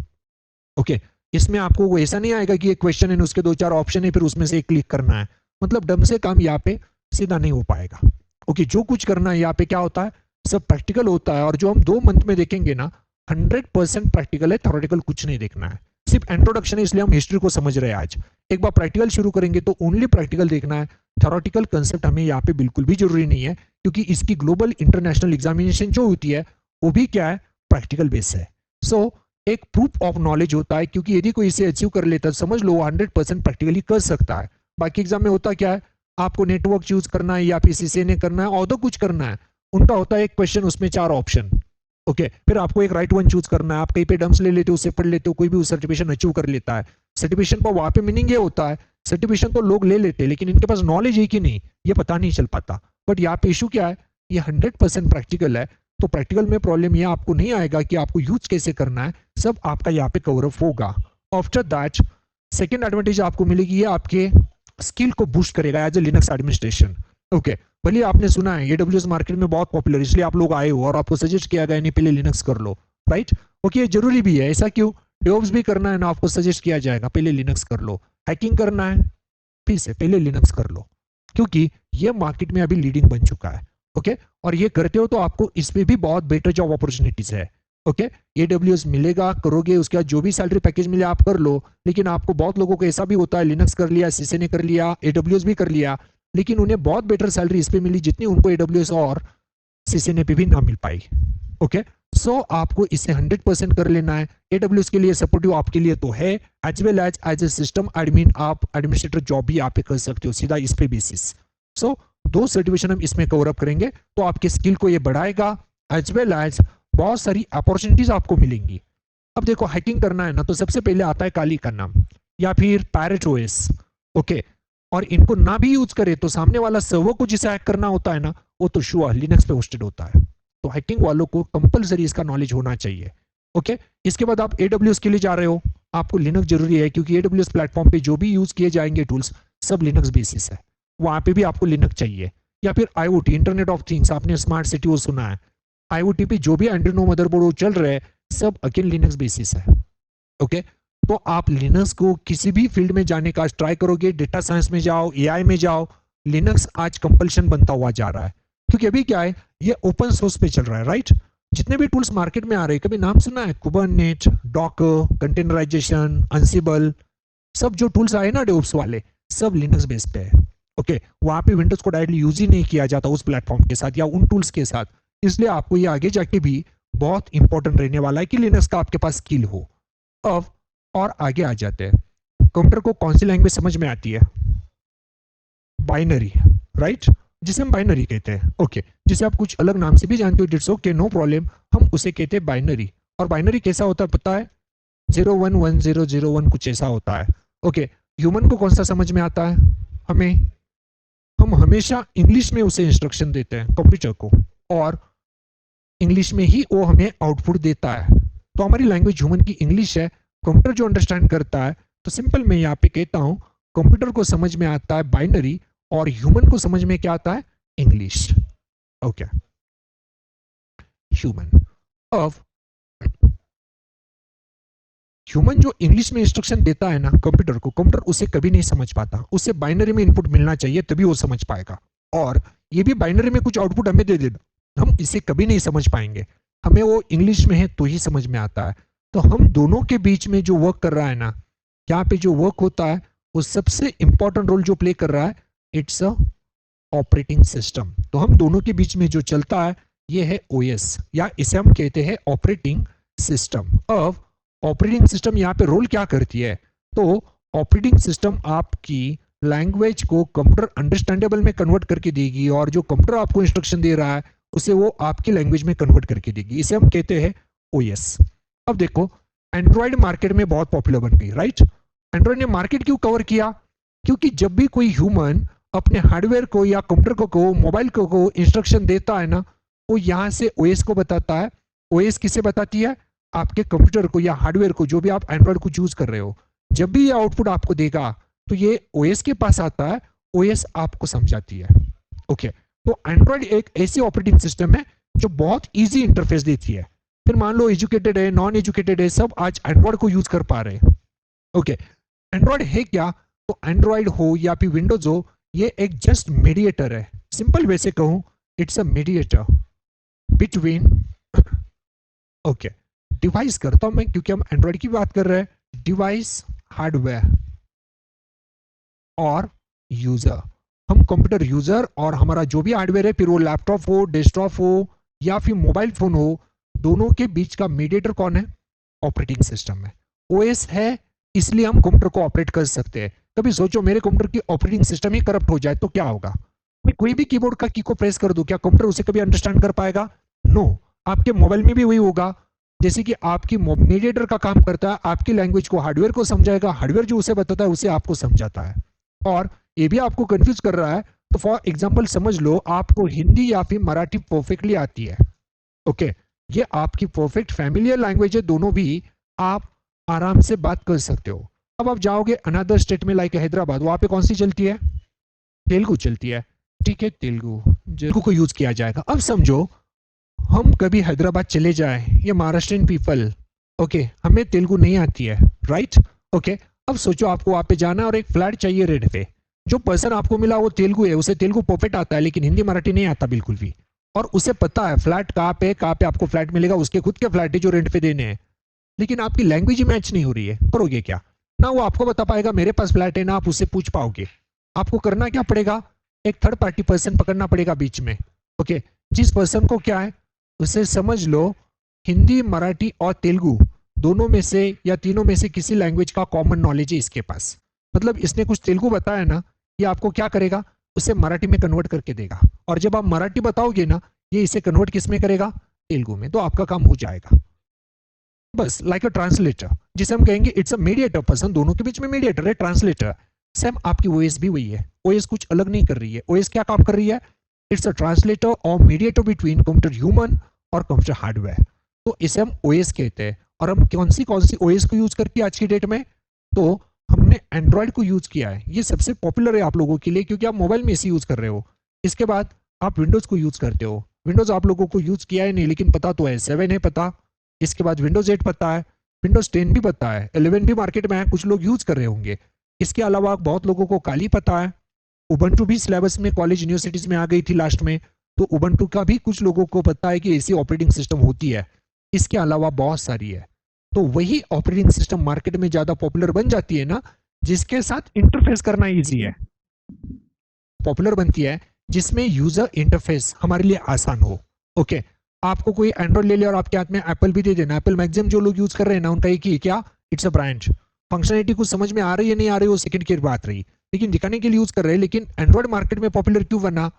ओके, इसमें आपको वो ऐसा नहीं आएगा कि एक क्वेश्चन है उसके 2-4 ऑप्शन है फिर उसमें से एक क्लिक करना है, मतलब ढंग से काम यहाँ पे सीधा नहीं हो पाएगा। ओके, जो कुछ करना है यहाँ पे क्या होता है, सब प्रैक्टिकल होता है, और जो हम 2 मंथ में देखेंगे ना 100% प्रैक्टिकल है, थ्योरेटिकल कुछ नहीं देखना है, सिर्फ इंट्रोडक्शन है, इसलिए हम हिस्ट्री को समझ रहे हैं आज। एक बार प्रैक्टिकल शुरू करेंगे तो ओनली प्रैक्टिकल देखना है, थ्योरेटिकल कंसेप्ट हमें यहाँ पे बिल्कुल भी जरूरी नहीं है, क्योंकि इसकी ग्लोबल इंटरनेशनल एग्जामिनेशन जो होती है वो भी क्या है, प्रैक्टिकल बेस है। सो एक प्रूफ ऑफ नॉलेज होता है, क्योंकि यदि कोई इसे अचीव कर लेता है समझ लो 100% प्रैक्टिकली कर सकता है। बाकी एग्जाम में होता क्या है, आपको नेटवर्क चूज करना है या फिर CCNA करना है और तो कुछ करना है, उनका होता है एक क्वेश्चन उसमें 4 ऑप्शन। ओके, फिर आपको एक राइट वन चूज करना है, आप कहीं पे डम्स ले लेते हो, उससे पढ़ लेते हो, कोई भी उस सर्टिफिकेशन अचीव कर लेता है। सर्टिफिकेशन पर वहां पे मीनिंग ये होता है, सर्टिफिकेशन तो लोग ले लेते हैं लेकिन इनके पास नॉलेज है कि नहीं ये पता नहीं चल पाता। बट यहाँ पे इशू क्या है, ये 100% प्रैक्टिकल है, तो प्रैक्टिकल में प्रॉब्लम ये आपको नहीं आएगा कि आपको यूज कैसे करना है, सब आपका यहाँ पे कवर अप होगा। आफ्टर दैट सेकेंड एडवांटेज आपको मिलेगी, ये आपके स्किल को बूस्ट करेगा as a Linux administration. Okay, भले आपने सुना है AWS मार्केट में बहुत पॉपुलर, इसलिए आप लोग आए हो और आपको सजेस्ट किया गया नहीं पहले लिनक्स कर लो, राइट? ओके, जरूरी भी है, ऐसा क्यों? डेवऑप्स भी करना है ना, आपको सजेस्ट किया जाएगा पहले लिनक्स कर लो। हैकिंग करना है, फिर से पहले लिनक्स कर लो, क्योंकि ये मार्केट में अभी लीडिंग बन चुका है। ओके, और ये करते हो तो आपको इसमें भी बहुत बेटर जॉब अपॉर्चुनिटीज है। ओके, AWS मिलेगा, करोगे, उसके बाद जो भी सैलरी पैकेज मिले आप कर लो, लेकिन आपको बहुत लोगों को ऐसा भी होता है लिनक्स कर लिया, CCNA कर लिया, AWS भी कर लिया, लेकिन उन्हें बहुत बेटर सैलरी इस पे मिली जितनी उनको AWS और CCNA पे भी ना मिल पाई। ओके, सो आपको इसे 100% कर लेना है। AWS के लिए सपोर्टिव आपके लिए तो है, as well as a system admin आप एडमिनिस्ट्रेटर जॉब भी आप पे कर सकते हो सीधा इस पे बेसिस। सो 2 सर्टिफिकेशन हम इसमें कवर अप करेंगे, तो आपके स्किल को ये बढ़ाएगा, एज वेल एज बहुत सारी अपॉर्चुनिटीज आपको मिलेंगी। अब देखो, हैकिंग करना है ना, तो सबसे पहले आता है काली का नाम या फिर पैरेट OS। ओके, और इनको ना भी यूज करे तो सामने वाला सर्वर को जिसे हैक करना होता है ना, वो तो श्योर लिनक्स पे होस्टेड होता है, तो हैकिंग वालों को कंपलसरी इसका नॉलेज होना चाहिए। ओके, इसके बाद आप AWS के लिए जा रहे हो, आपको लिनक्स जरूरी है, क्योंकि AWS प्लेटफॉर्म पे जो भी यूज किए जाएंगे टूल्स सब लिनक्स बेसिस है, वहां पे भी आपको लिनक्स चाहिए। या फिर IoT, इंटरनेट ऑफ थिंग्स, आपने स्मार्ट सिटी वो सुना है, IoT पे जो भी एंड्रॉइड मदरबोर्ड चल रहे हैं सब अगेन लिनक्स बेसिस है। ओके, तो आप लिनक्स को किसी भी फील्ड में जाने का ट्राई करोगे, डेटा साइंस में जाओ, AI में जाओ, लिनक्स आज कंपल्शन बनता हुआ जा रहा है, क्योंकि अभी क्या है, ये ओपन सोर्स पे चल रहा है, राइट? जितने भी टूल्स मार्केट में आ रहे हैं, कभी नाम सुना है कुबरनेट, डॉकर, कंटेनराइजेशन, अंसिबल, सब जो टूल्स आए ना डेवऑप्स वाले सब लिनक्स बेस पे है। ओके, वहां पे विंडोज को डायरेक्टली यूज ही नहीं किया जाता उस प्लेटफॉर्म के साथ या उन टूल्स के साथ, इसलिए आपको ये आगे जाके भी बहुत इंपॉर्टेंट रहने वाला है कि लिनक्स का आपके पास स्किल हो। अब और आगे आ जाते हैं, कंप्यूटर को कौन सी लैंग्वेज समझ में आती है? Binary, right? जिसे हम बाइनरी कहते हैं। ओके, जिसे आप कुछ अलग नाम से भी जानते हो, इट्स ओके, नो प्रॉब्लम, हम उसे कहते हैं बाइनरी। और बाइनरी कैसा होता है पता है? 011001 कुछ ऐसा होता है। ओके, ह्यूमन को कौन सा समझ में आता है? हमें, हम हमेशा इंग्लिश में उसे इंस्ट्रक्शन देते हैं कंप्यूटर को, और इंग्लिश में ही वो हमें आउटपुट देता है। तो हमारी लैंग्वेज ह्यूमन की इंग्लिश है, कंप्यूटर जो अंडरस्टैंड करता है, तो सिंपल मैं यहाँ पे कहता हूँ कंप्यूटर को समझ में आता है बाइनरी, और ह्यूमन को समझ में क्या आता है? इंग्लिश। Okay, human. अब ह्यूमन जो इंग्लिश में इंस्ट्रक्शन देता है ना कंप्यूटर को, कंप्यूटर उसे कभी नहीं समझ पाता, उसे बाइनरी में इनपुट मिलना चाहिए तभी वो समझ पाएगा। और ये भी बाइनरी में कुछ आउटपुट हमें दे देना, हम इसे कभी नहीं समझ पाएंगे, हमें वो इंग्लिश में है तो ही समझ में आता है। तो हम दोनों के बीच में जो वर्क कर रहा है ना, यहाँ पे जो वर्क होता है वो सबसे इंपॉर्टेंट रोल जो प्ले कर रहा है, इट्स अ ऑपरेटिंग सिस्टम। तो हम दोनों के बीच में जो चलता है ये है ओएस, या इसे हम कहते हैं ऑपरेटिंग सिस्टम। अब ऑपरेटिंग सिस्टम यहाँ पे रोल क्या करती है? तो ऑपरेटिंग सिस्टम आपकी लैंग्वेज को कंप्यूटर अंडरस्टैंडेबल में कन्वर्ट करके देगी, और जो कंप्यूटर आपको इंस्ट्रक्शन दे रहा है उसे वो आपकी लैंग्वेज में कन्वर्ट करके देगी, इसे हम कहते हैं ओएस। अब देखो, एंड्रॉयड मार्केट में बहुत पॉपुलर बन गई, राइट? एंड्रॉयड ने मार्केट क्यों कवर किया? क्योंकि जब भी कोई ह्यूमन अपने हार्डवेयर को या कंप्यूटर को मोबाइल को इंस्ट्रक्शन देता है ना, वो यहाँ से ओएस को बताता है। ओएस किसे बताती है? आपके कंप्यूटर को या हार्डवेयर को, जो भी आप एंड्रॉयड को चूज कर रहे हो। जब भी ये आउटपुट आपको देगा तो ये ओएस के पास आता है, ओएस आपको समझाती है। ओके, तो एंड्रॉयड एक ऐसी ऑपरेटिंग सिस्टम है जो बहुत इजी इंटरफेस देती है। फिर मान लो एजुकेटेड है, नॉन एजुकेटेड है, सब आज एंड्रॉयड को यूज कर पा रहे हैं। ओके, एंड्रॉयड है क्या? तो एंड्रॉयड हो या फिर विंडोज हो, ये एक जस्ट मीडिएटर है। सिंपल वे से कहूं, it's a mediator between, okay, device करता हूं मैं क्योंकि हम एंड्रॉयड की बात कर रहे हैं, डिवाइस, हार्डवेयर और यूजर। हम कंप्यूटर यूजर और हमारा जो भी हार्डवेयर है, फिर वो लैपटॉप हो, डेस्कटॉप हो या फिर मोबाइल फोन हो, दोनों के बीच का मीडिएटर कौन है? ऑपरेटिंग सिस्टम है। ओएस है इसलिए हम कंप्यूटर को ऑपरेट कर सकते हैं। कभी सोचो मेरे कंप्यूटर की ऑपरेटिंग सिस्टम ही करप्ट हो जाए तो क्या होगा? मैं कोई भी कीबोर्ड का की को प्रेस कर दूं, क्या कंप्यूटर उसे कभी अंडरस्टैंड कर पाएगा? नो। आपके मोबाइल में भी वही होगा, जैसे कि आपकी मीडिएटर का काम करता है, आपकी लैंग्वेज को हार्डवेयर को समझाएगा, हार्डवेयर जो उसे बताता है उसे आपको समझाता है। और ये भी आपको कंफ्यूज कर रहा है तो फॉर एग्जांपल समझ लो आपको हिंदी या फिर मराठी परफेक्टली आती है। ओके, ये आपकी परफेक्ट फैमिलियर लैंग्वेज है, दोनों भी आप आराम से बात कर सकते हो। अब आप जाओगे अनदर स्टेट में लाइक हैदराबाद, वहां पे कौन सी चलती है? तेलुगु चलती है, ठीक है, तेलुगु को यूज किया जाएगा। अब समझो हम कभी हैदराबाद चले जाए, ये महाराष्ट्रियन पीपल, ओके, हमें तेलुगु नहीं आती है, राइट? ओके, अब सोचो आपको वहां पे जाना और एक फ्लैट चाहिए रेंट पे। जो पर्सन आपको मिला वो तेलुगु है, उसे तेलुगु परफेक्ट आता है लेकिन हिंदी मराठी नहीं आता बिल्कुल भी, और उसे पता है फ्लैट कहाँ पे आपको फ्लैट मिलेगा, उसके खुद के फ्लैट है जो रेंट पे देने हैं, लेकिन आपकी लैंग्वेज मैच नहीं हो रही है, करोगे क्या? ना वो आपको बता पाएगा मेरे पास फ्लैट है, ना आप उससे पूछ पाओगे। आपको करना क्या पड़ेगा? एक थर्ड पार्टी पर्सन पकड़ना पड़ेगा बीच में, ओके, जिस पर्सन को क्या है, उसे समझ लो हिंदी, मराठी और तेलुगु दोनों में से या तीनों में से किसी लैंग्वेज का कॉमन नॉलेज है इसके पास। मतलब इसने कुछ तेलुगु बताया ना, ये आपको क्या करेगा? उसे मराठी में कन्वर्ट करके देगा, और जब आप मराठी बताओगे ना, ये इसे कन्वर्ट किस में करेगा? तेलुगु में। तो आपका काम हो जाएगा। बस लाइक अ ट्रांसलेटर, जिसे हम कहेंगे इट्स अ मीडिएटर पर्सन, दोनों के बीच में मीडिएटर है, ट्रांसलेटर। सेम आपकी ओएस भी वही है, ओएस कुछ अलग नहीं कर रही है। ओएस क्या काम कर रही है? इट्स अ ट्रांसलेटर और मीडिएटर बिटवीन कंप्यूटर ह्यूमन और कंप्यूटर हार्डवेयर। तो इसे हम ओएस कहते हैं। और हम कौन सी ओएस को यूज करके आज की डेट में? तो हमने एंड्रॉयड को यूज किया है, ये सबसे पॉपुलर है आप लोगों के लिए क्योंकि आप मोबाइल में इसे यूज कर रहे हो। इसके बाद आप विंडोज को यूज करते हो। विंडोज आप लोगों को यूज किया है नहीं, लेकिन पता तो है, 7 है पता, इसके बाद विंडोज 8 पता है, विंडोज 10 भी पता है, 11 भी मार्केट में है, कुछ लोग यूज कर रहे होंगे। इसके अलावा बहुत लोगों को काली पता है, उबंटू भी सिलेबस में कॉलेज यूनिवर्सिटीज में आ गई थी लास्ट में, तो उबंटू का भी कुछ लोगों को पता है कि ऐसी ऑपरेटिंग सिस्टम होती है। इसके अलावा बहुत सारी है, तो वही ऑपरेटिंग सिस्टम मार्केट में ज्यादा पॉपुलर बन जाती है ना, जिसके साथ इंटरफेस करना इजी है, पॉपुलर बनती है जिसमें यूजर इंटरफेस हमारे लिए आसान हो। ओके, आपको कोई एंड्रॉइड ले लिया और आपके हाथ में एप्पल भी दे देना, एप्पल मैक्सिमम जो लोग यूज कर रहे हैं ना, उनका एक ही क्या, इट्स अ ब्रांड। फंक्शनलिटी कुछ समझ में आ रही है नहीं आ रही, वो सेकंड की बात रही, लेकिन दिखाने के लिए यूज कर रहे हैं। लेकिन एंड्रॉइड मार्केट में पॉपुलर क्यों बना?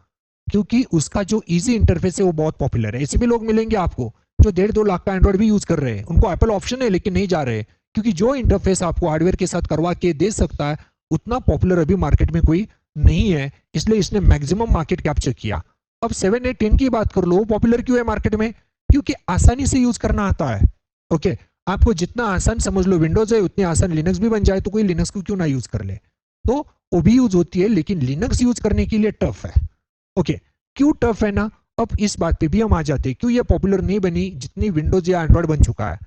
क्योंकि उसका जो इजी इंटरफेस है वो बहुत पॉपुलर है। ऐसे भी लोग मिलेंगे आपको जो 1.5-2 लाख का एंड्रॉइड भी यूज कर रहे हैं, उनको एप्पल ऑप्शन है लेकिन नहीं जा रहे, क्योंकि जो इंटरफेस आपको हार्डवेयर के साथ करवा के दे सकता है उतना पॉपुलर अभी मार्केट में कोई नहीं है, इसलिए इसने मैक्सिमम मार्केट कैप्चर किया। अब 7, 8, 10 की बात कर लो, पॉपुलर क्यों है मार्केट में? क्योंकि आसानी से यूज करना आता है। ओके, आपको जितना आसान समझ लो विंडोज है, उतनी आसान लिनक्स भी बन जाए, तो कोई लिनक्स को क्यों ना यूज कर ले। तो वो भी यूज होती है, लेकिन लिनक्स यूज करने के लिए टफ है। ओके, क्यों टफ है ना, अब इस बात पे भी हम आ जाते हैं क्यों ये पॉपुलर नहीं बनी जितनी विंडोज या एंड्रॉयड बन चुका है।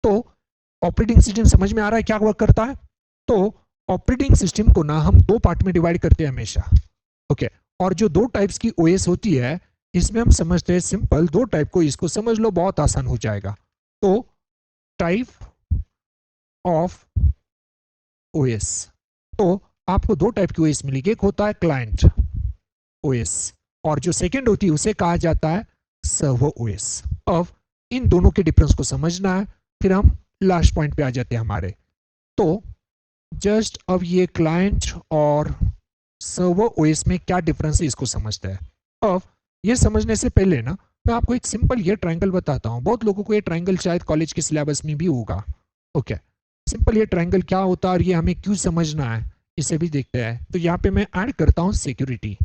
तो ऑपरेटिंग सिस्टम समझ में आ रहा है क्या वर्क करता है। तो ऑपरेटिंग सिस्टम को ना हम दो पार्ट में डिवाइड करते हैं हमेशा। ओके, और जो दो टाइप्स की ओएस होती है इसमें हम समझते हैं सिंपल दो टाइप को, इसको समझ लो बहुत आसान हो जाएगा। तो टाइप ऑफ ओएस, तो आपको दो टाइप की ओएस मिलेगी, एक होता है क्लाइंट ओएस और जो सेकंड होती है उसे कहा जाता है सर्वर ओएस। अब इन दोनों के डिफरेंस को समझना है, फिर हम लास्ट पॉइंट पे आ जाते हैं हमारे। तो जस्ट अब ये क्लाइंट और सर्वर ओएस में क्या डिफरेंस है इसको समझते हैं। अब ये समझने से पहले ना मैं आपको एक सिंपल ये ट्रायंगल बताता हूँ, बहुत लोगों को ये ट्रायंगल शायद कॉलेज के सिलेबस में भी होगा। ओके, सिंपल ये ट्रायंगल क्या होता है और ये हमें क्यों समझना है इसे भी देखते हैं। तो यहाँ पे मैं ऐड करता हूँ सिक्योरिटी,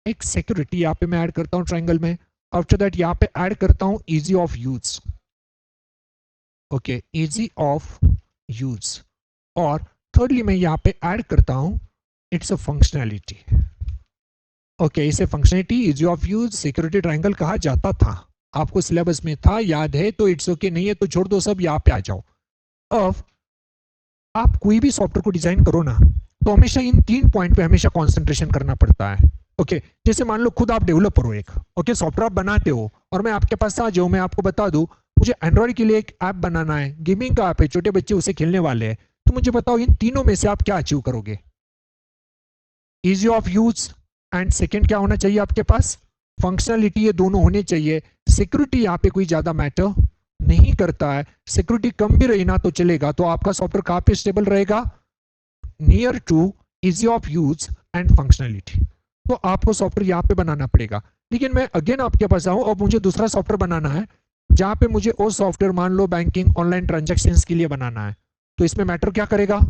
एक सिक्योरिटी यहाँ पे मैं ऐड करता हूँ ट्रायंगल में। आफ्टर दैट यहाँ पे ऐड करता हूँ easy of use. Okay, easy of use, और थर्डली मैं यहाँ पे ऐड करता हूँ इट्स अ फंक्शनैलिटी। ओके, इसे functionality easy of use security triangle कहा जाता था, आपको सिलेबस में था याद है तो इट्स ओके, नहीं है तो छोड़ दो सब, यहाँ पे आ जाओ। अब आप कोई भी सॉफ्टवेयर को डिजाइन करो ना तो हमेशा इन तीन पॉइंट पे हमेशा कॉन्सेंट्रेशन करना पड़ता है। ओके, जैसे मान लो खुद आप डेवलपर हो एक, ओके सॉफ्टवेयर आप बनाते हो और मैं आपके पास आ जाऊं, मैं आपको बता दूं मुझे एंड्रॉइड के लिए एक ऐप बनाना है, गेमिंग का ऐप है, छोटे बच्चे उसे खेलने वाले हैं, तो मुझे बताओ इन तीनों में से आप क्या अचीव करोगे। Easy of use and second क्या होना चाहिए आपके पास, फंक्शनलिटी, ये दोनों होने चाहिए। सिक्योरिटी यहाँ पे कोई ज्यादा मैटर नहीं करता है, सिक्योरिटी कम भी रही ना तो चलेगा, तो आपका सॉफ्टवेयर कहाँ पे स्टेबल रहेगा, near to easy of use and functionality. तो आपको सॉफ्टवेयर यहाँ पे बनाना पड़ेगा। लेकिन मैं अगेन आपके पास आऊं, अब मुझे दूसरा सॉफ्टवेयर बनाना है जहां पे मुझे वो सॉफ्टवेयर मान लो बैंकिंग ऑनलाइन ट्रांजेक्शन के लिए बनाना है, तो इसमें मैटर क्या करेगा,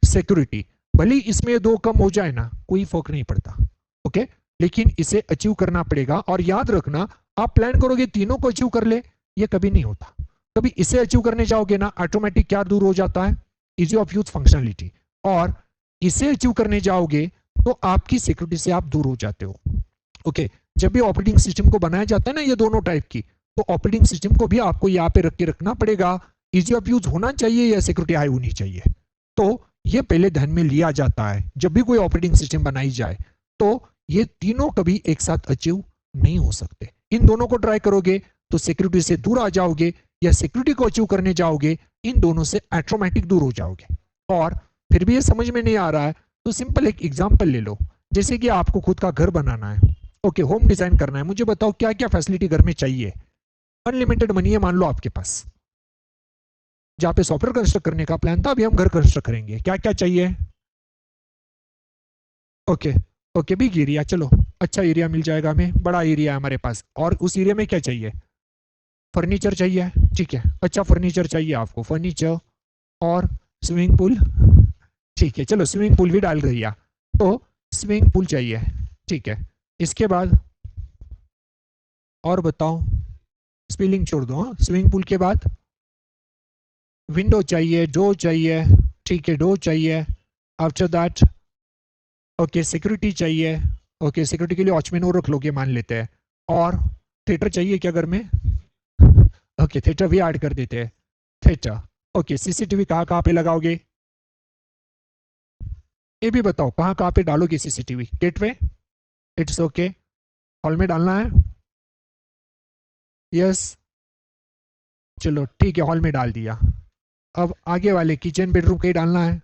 सिक्योरिटी। भले इसमें दो कम हो जाए ना कोई फर्क नहीं पड़ता। ओके, लेकिन इसे अचीव करना पड़ेगा, और याद रखना आप प्लान करोगे तीनों को अचीव कर ले, ये कभी नहीं होता। कभी इसे अचीव करने जाओगे ना ऑटोमेटिक क्या दूर हो जाता है, इजी ऑफ यूज फंक्शनलिटी, और इसे अचीव करने जाओगे तो आपकी सिक्योरिटी से आप दूर हो जाते हो। ओके, जब भी ऑपरेटिंग सिस्टम को बनाया जाता है ना ये दोनों टाइप की, तो ऑपरेटिंग सिस्टम को भी आपको यहाँ पे रख के रखना पड़ेगा, इजी ऑफ यूज होना चाहिए या सिक्योरिटी हाई होनी चाहिए। तो ये पहले ध्यान में लिया जाता है जब भी कोई ऑपरेटिंग सिस्टम बनाई जाए, तो ये तीनों कभी एक साथ अचीव नहीं हो सकते। इन दोनों को ट्राई करोगे तो सिक्योरिटी से दूर आ जाओगे, या सिक्योरिटी को अचीव करने जाओगे इन दोनों से ऑटोमेटिक दूर हो जाओगे। और फिर भी ये समझ में नहीं आ रहा है तो सिंपल एक एग्जांपल ले लो, जैसे कि आपको खुद का घर बनाना है, ओके होम डिजाइन करना है, मुझे बताओ क्या क्या फैसिलिटी घर में चाहिए। अनलिमिटेड मनी है मान लो आपके पास, जहां पे सॉफ्टवेयर कंस्ट्रक्ट करने का प्लान था, अभी हम घर कंस्ट्रक्ट करेंगे, क्या क्या चाहिए। ओके, ओके बिग एरिया, चलो अच्छा एरिया मिल जाएगा हमें, बड़ा एरिया है हमारे पास, और उस एरिया में क्या चाहिए, फर्नीचर चाहिए, ठीक है अच्छा फर्नीचर चाहिए आपको, फर्नीचर और स्विमिंग पूल, ठीक है चलो स्विमिंग पूल भी डाल दिया, तो स्विमिंग पूल चाहिए, ठीक है। इसके बाद और बताओ, स्पिलिंग छोड़ दो, हाँ स्विमिंग पूल के बाद विंडो चाहिए, डोर चाहिए, ठीक है डोर चाहिए। आफ्टर दैट ओके सिक्योरिटी चाहिए, ओके सिक्योरिटी के लिए वॉचमैन और रख लोगे मान लेते हैं, और थिएटर चाहिए क्या घर में, ओके थिएटर भी ऐड कर देते हैं, थिएटर। ओके सीसीटीवी कहाँ कहाँ पे लगाओगे, ये भी बताओ कहाँ कहाँ पे डालोगे CCTV, gateway, it's okay, hall में डालना है, यस चलो ठीक है हॉल में डाल दिया। अब आगे वाले किचन बेडरूम कहीं डालना है,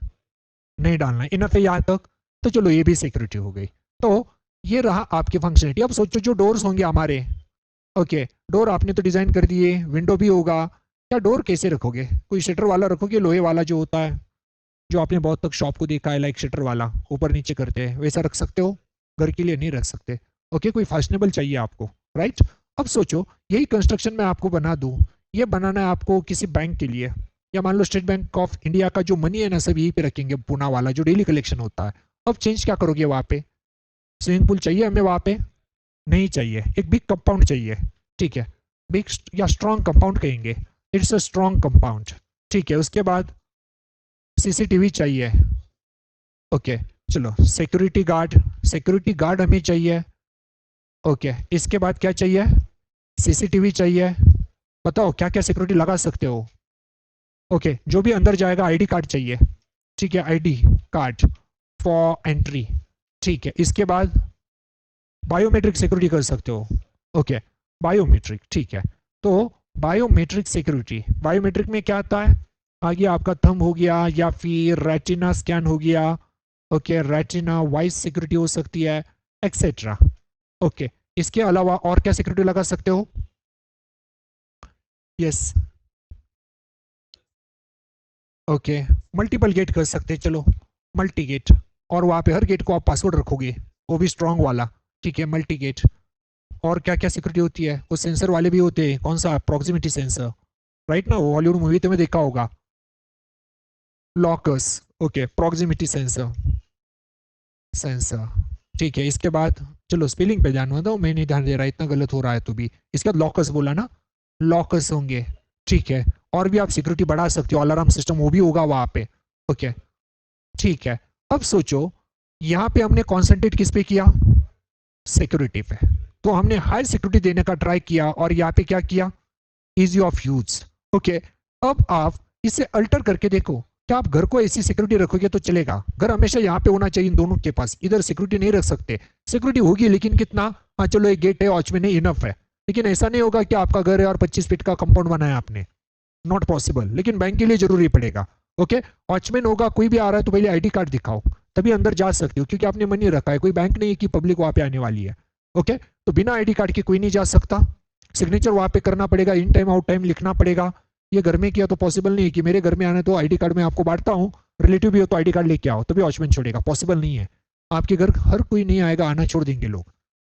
नहीं डालना है, इनफ है यहाँ तक, तो चलो ये भी सिक्योरिटी हो गई। तो ये रहा आपकी फंक्शनलिटी। अब सोचो जो डोर्स होंगे हमारे, ओके डोर आपने तो डिजाइन कर दिए, विंडो भी होगा, क्या डोर कैसे रखोगे, कोई शटर वाला रखोगे, लोहे वाला जो होता है, जो आपने बहुत तक शॉप को देखा है लाइक शटर वाला ऊपर नीचे करते हैं, वैसा रख सकते हो, घर के लिए नहीं रख सकते। ओके कोई फैशनेबल चाहिए आपको, राइट। अब सोचो यही कंस्ट्रक्शन में आपको बना दूं, ये बनाना है आपको किसी बैंक के लिए, या मान लो स्टेट बैंक ऑफ इंडिया का जो मनी है ना सब यहीं पे रखेंगे, पूना वाला जो डेली कलेक्शन होता है। अब चेंज क्या करोगे वहां पे, स्विमिंग पूल चाहिए हमें वहां पे, नहीं चाहिए, एक बिग कंपाउंड चाहिए, ठीक है बिग या स्ट्रॉन्ग कंपाउंड कहेंगे, इट्स अ स्ट्रॉन्ग कंपाउंड, ठीक है। उसके बाद सीसीटीवी चाहिए, ओके चलो, सिक्योरिटी गार्ड हमें चाहिए। ओके इसके बाद क्या चाहिए? सीसीटीवी चाहिए। बताओ क्या क्या सिक्योरिटी लगा सकते हो? ओके जो भी अंदर जाएगा आईडी कार्ड चाहिए। ठीक है, आईडी कार्ड फॉर एंट्री। ठीक है, इसके बाद बायोमेट्रिक सिक्योरिटी कर सकते हो। ओके बायोमेट्रिक, ठीक है। तो बायोमेट्रिक सिक्योरिटी, बायोमेट्रिक में क्या आता है? आगे आपका थंब हो गया या फिर रेटिना स्कैन हो गया। ओके रेटिना वॉइस सिक्योरिटी हो सकती है, एक्सेट्रा। ओके इसके अलावा और क्या सिक्योरिटी लगा सकते हो? यस ओके मल्टीपल गेट कर सकते हैं, चलो मल्टी गेट। और वहां पे हर गेट को आप पासवर्ड रखोगे, वो भी स्ट्रांग वाला। ठीक है मल्टी गेट। और क्या क्या सिक्योरिटी होती है? वो सेंसर वाले भी होते हैं, कौन सा? प्रॉक्सिमिटी सेंसर, राइट ना? वो हॉलीवुड मूवी तुम्हें देखा होगा, lockers. Okay proximity sensor, sensor. ठीक है इसके बाद चलो स्पेलिंग पे ध्यान दो, मैं नहीं ध्यान दे रहा, इतना गलत हो रहा है तो भी। इसके बाद लॉकर्स बोला ना, लॉकर्स होंगे। ठीक है और भी आप सिक्योरिटी बढ़ा सकते हो, अलार्म सिस्टम वो भी होगा वहां पे। ओके ठीक है, अब सोचो यहाँ पे हमने कॉन्सेंट्रेट किस पे किया? सिक्योरिटी पे। तो हमने हाई सिक्योरिटी देने का ट्राई किया और यहाँ पे क्या किया? Easy of use. ओके अब आप इसे अल्टर करके देखो, क्या आप घर को ऐसी सिक्योरिटी रखोगे तो चलेगा? घर हमेशा यहाँ पे होना चाहिए इन दोनों के पास, इधर सिक्योरिटी नहीं रख सकते। सिक्योरिटी होगी लेकिन कितना? हाँ चलो एक गेट है, वॉचमैन है, इनफ है। लेकिन ऐसा नहीं होगा कि आपका घर है और 25 फीट का कंपाउंड बनाया आपने, नॉट पॉसिबल। लेकिन बैंक के लिए जरूरी पड़ेगा। ओके वॉचमैन होगा, कोई भी आ रहा है तो पहले आईडी कार्ड दिखाओ, तभी अंदर जा सकते हो, क्योंकि आपने मनी रखा है, कोई बैंक नहीं है कि पब्लिक वहां पे आने वाली है। ओके तो बिना आईडी कार्ड के कोई नहीं जा सकता। सिग्नेचर वहां पे करना पड़ेगा, इन टाइम आउट टाइम लिखना पड़ेगा। ये घर में किया तो पॉसिबल नहीं है कि मेरे घर में आना तो आईडी कार्ड में आपको बांटता हूँ, रिलेटिव भी हो तो आईडी कार्ड लेके आओ तभी वॉचमैन छोड़ेगा, पॉसिबल नहीं है। आपके घर हर कोई नहीं आएगा, आना छोड़ देंगे लोग।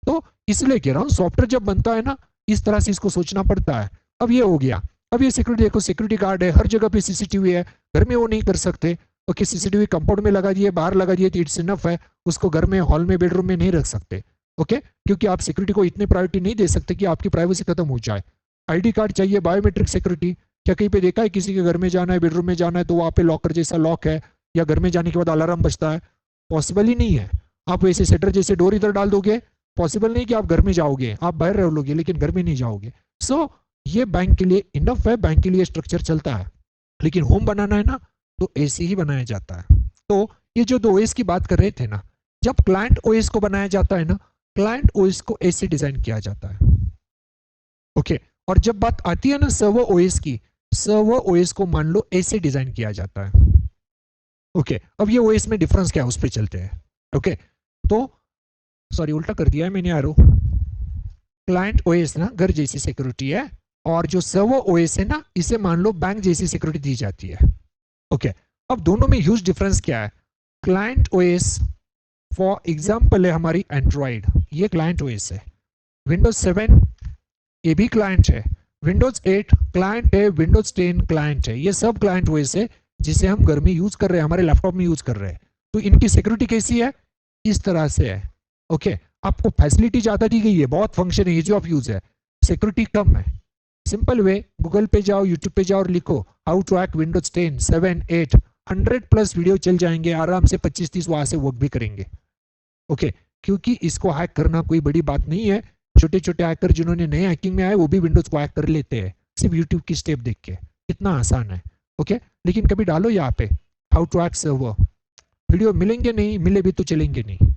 तो इसलिए कह रहा हूँ सॉफ्टवेयर जब बनता है ना, इस तरह से इसको सोचना पड़ता है। अब ये हो गया। अब ये सिक्योरिटी देखो, सिक्योरिटी गार्ड है, हर जगह पे सीसीटीवी है, घर में वो नहीं कर सकते। ओके सीसीटीवी कंपाउंड में लगा दिए, बाहर लगा दिए तो इट्स इनफ है, उसको घर में हॉल में बेडरूम में नहीं रख सकते। ओके क्योंकि आप सिक्योरिटी को इतनी प्रायोरिटी नहीं दे सकते कि आपकी प्राइवेसी खत्म हो जाए। आईडी कार्ड चाहिए, बायोमेट्रिक सिक्योरिटी। क्या कहीं पे देखा है किसी के घर में जाना है, बेडरूम में जाना है तो वहां पे लॉकर जैसा लॉक है, या घर में जाने के बाद अलार्म बजता है? पॉसिबल ही नहीं है। आप वैसे सेटर जैसे डोर इधर डाल दोगे, पॉसिबल नहीं कि आप घर में जाओगे, आप बाहर रह लोगे लेकिन घर में नहीं जाओगे। सो ये बैंक के लिए इनफ है, बैंक के लिए स्ट्रक्चर चलता है। लेकिन होम बनाना है ना तो ऐसे ही बनाया जाता है। तो ये जो दो ओएस की बात कर रहे थे ना, जब क्लाइंट ओएस को बनाया जाता है ना, क्लाइंट ओएस को ऐसे डिजाइन किया जाता है। ओके और जब बात आती है ना सर्वर ओएस की, सर्वर ओएस को मान लो ऐसे डिजाइन किया जाता है। ओके अब ये ओएस में डिफरेंस क्या है उस पर चलते हैं। ओके तो सॉरी उल्टा कर दिया है मैंने यारो। क्लाइंट ओएस ना घर जैसी सिक्योरिटी है, और जो सर्वर ओएस है ना इसे मान लो बैंक जैसी सिक्योरिटी दी जाती है। ओके अब दोनों में ह्यूज डिफरेंस क्या है? क्लाइंट ओएस फॉर एग्जांपल है हमारी एंड्रॉइड, ये क्लाइंट ओएस है। विंडोज 7 ये भी क्लाइंट है, विंडोज 8 क्लाइंट है, विंडोज 10 क्लाइंट है। ये सब क्लाइंट ओएस है जिसे हम घर में यूज कर रहे हैं, हमारे लैपटॉप में यूज कर रहे हैं। तो इनकी सिक्योरिटी कैसी है? इस तरह से है। ओके आपको फैसिलिटी ज्यादा दी गई है, बहुत फंक्शन है, इजी ऑफ यूज है, सिक्योरिटी कम है। सिंपल वे, गूगल पे जाओ, यूट्यूब पे जाओ और लिखो how to hack Windows 10, 7, 8, 100+ video चल जाएंगे आराम से, 25-30 वहां से वर्क भी करेंगे। ओके क्योंकि इसको हैक करना कोई बड़ी बात नहीं है। छोटे छोटे हैकर जिन्होंने नए हैकिंग में आए वो भी विंडोज को हैक कर लेते हैं, सिर्फ यूट्यूब की स्टेप देख के, इतना आसान है। ओके लेकिन कभी डालो यहाँ पे how to hack server, video मिलेंगे नहीं, मिले भी तो चलेंगे नहीं।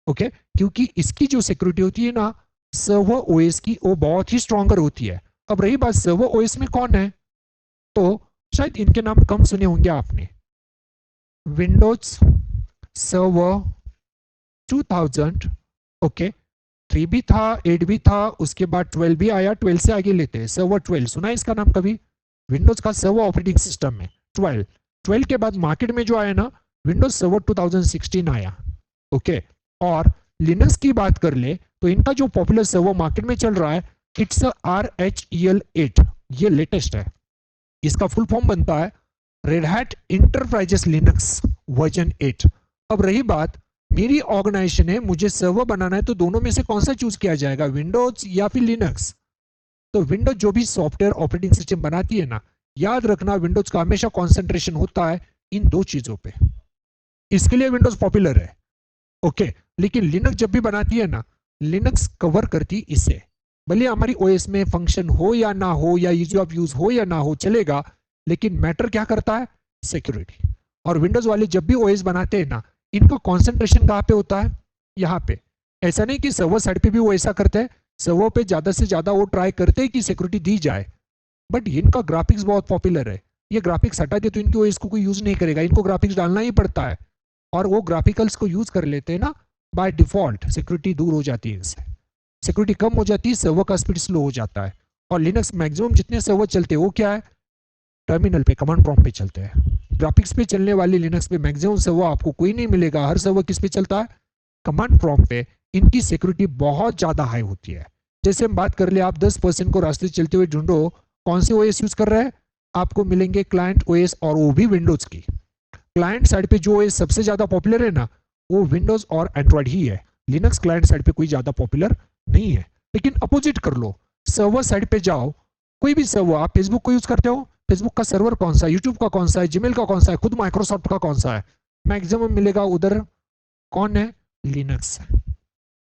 ओके क्योंकि इसकी जो सिक्योरिटी होती है ना सर्वर ओएस की, वो बहुत ही स्ट्रॉन्गर होती है। अब रही बात सर्वर ओएस में कौन है, तो शायद इनके नाम कम सुने होंगे आपने। विंडोज सर्वर 2000, ओके 3 भी था, 8 भी था, उसके बाद 12 भी आया, 12 से आगे लेते हैं सर्वर 12, सुना है इसका नाम कभी? विंडोज का सर्वर ऑपरेटिंग सिस्टम में 12 के बाद मार्केट में जो आया ना विंडोज सर्वर 2016 आया। ओके और लिनक्स की बात कर ले तो इनका जो पॉपुलर सर्वर मार्केट में चल रहा है इट्स RHEL8, ये लेटेस्ट है। इसका फुल फॉर्म बनता है red hat enterprises Linux version 8। अब रही बात मेरी ऑर्गेनाइजेशन है, मुझे सर्वर बनाना है, तो दोनों में से कौन सा चूज किया जाएगा, विंडोज या फिर लिनक्स? तो विंडोज जो भी सॉफ्टवेयर ऑपरेटिंग सिस्टम बनाती है ना, याद रखना विंडोज का हमेशा कॉन्सेंट्रेशन होता है इन दो चीजों पे। इसके लिए विंडोज पॉपुलर है। ओके, लेकिन लिनक्स जब भी बनाती है ना, लिनक्स कवर करती इसे, भले हमारी ओएस में फंक्शन हो या ना हो, या यूज ऑफ यूज हो या ना हो, चलेगा, लेकिन मैटर क्या करता है? सिक्योरिटी। और विंडोज वाले जब भी ओएस बनाते हैं ना, इनका कॉन्सेंट्रेशन कहाँ पे होता है? यहाँ पे। ऐसा नहीं कि सर्वर साइड पे भी वो ऐसा करते हैं, सर्वर पे ज्यादा से ज्यादा वो ट्राई करते हैं कि सिक्योरिटी दी जाए, बट इनका ग्राफिक्स बहुत पॉपुलर है। ये ग्राफिक्स हटा दे तो इनकी ओएस को कोई यूज नहीं करेगा, इनको ग्राफिक्स डालना ही पड़ता है, और वो ग्राफिकल्स को यूज कर लेते हैं ना, बाय डिफॉल्ट सिक्योरिटी दूर हो जाती है इनसे, सिक्योरिटी कम हो जाती है, सर्वर का स्पीड स्लो हो जाता है। और लिनक्स मैक्सिमम जितने सर्वर चलते हैं वो क्या है? टर्मिनल पे, कमांड प्रॉम्प्ट पे चलते हैं। ग्राफिक्स पे चलने वाले लिनक्स पे मैक्सिमम सर्वर आपको कोई नहीं मिलेगा, हर सर्वर किस पे चलता है? कमांड प्रॉम्प्ट पे। इनकी सिक्योरिटी बहुत ज्यादा हाई होती है। जैसे हम बात कर ले, आप 10% को रास्ते चलते हुए ढूंढो, कौन से ओएस यूज कर रहे हैं? आपको मिलेंगे क्लाइंट ओएस, और वो भी विंडोज की। क्लाइंट साइड पे जो ओएस सबसे ज्यादा पॉपुलर है ना, वो विंडोज और एंड्रॉइड ही है। लिनक्स क्लाइंट साइड पे कोई ज्यादा पॉपुलर नहीं है। लेकिन अपोजिट कर लो, सर्वर साइड पे जाओ, कोई भी सर्वर, आप फेसबुक को यूज करते हो, फेसबुक का सर्वर कौन सा है? यूट्यूब का कौन सा है? जीमेल का कौन सा है? खुद माइक्रोसॉफ्ट का कौन सा है? मैक्सिमम मिलेगा उधर कौन है? लिनक्स।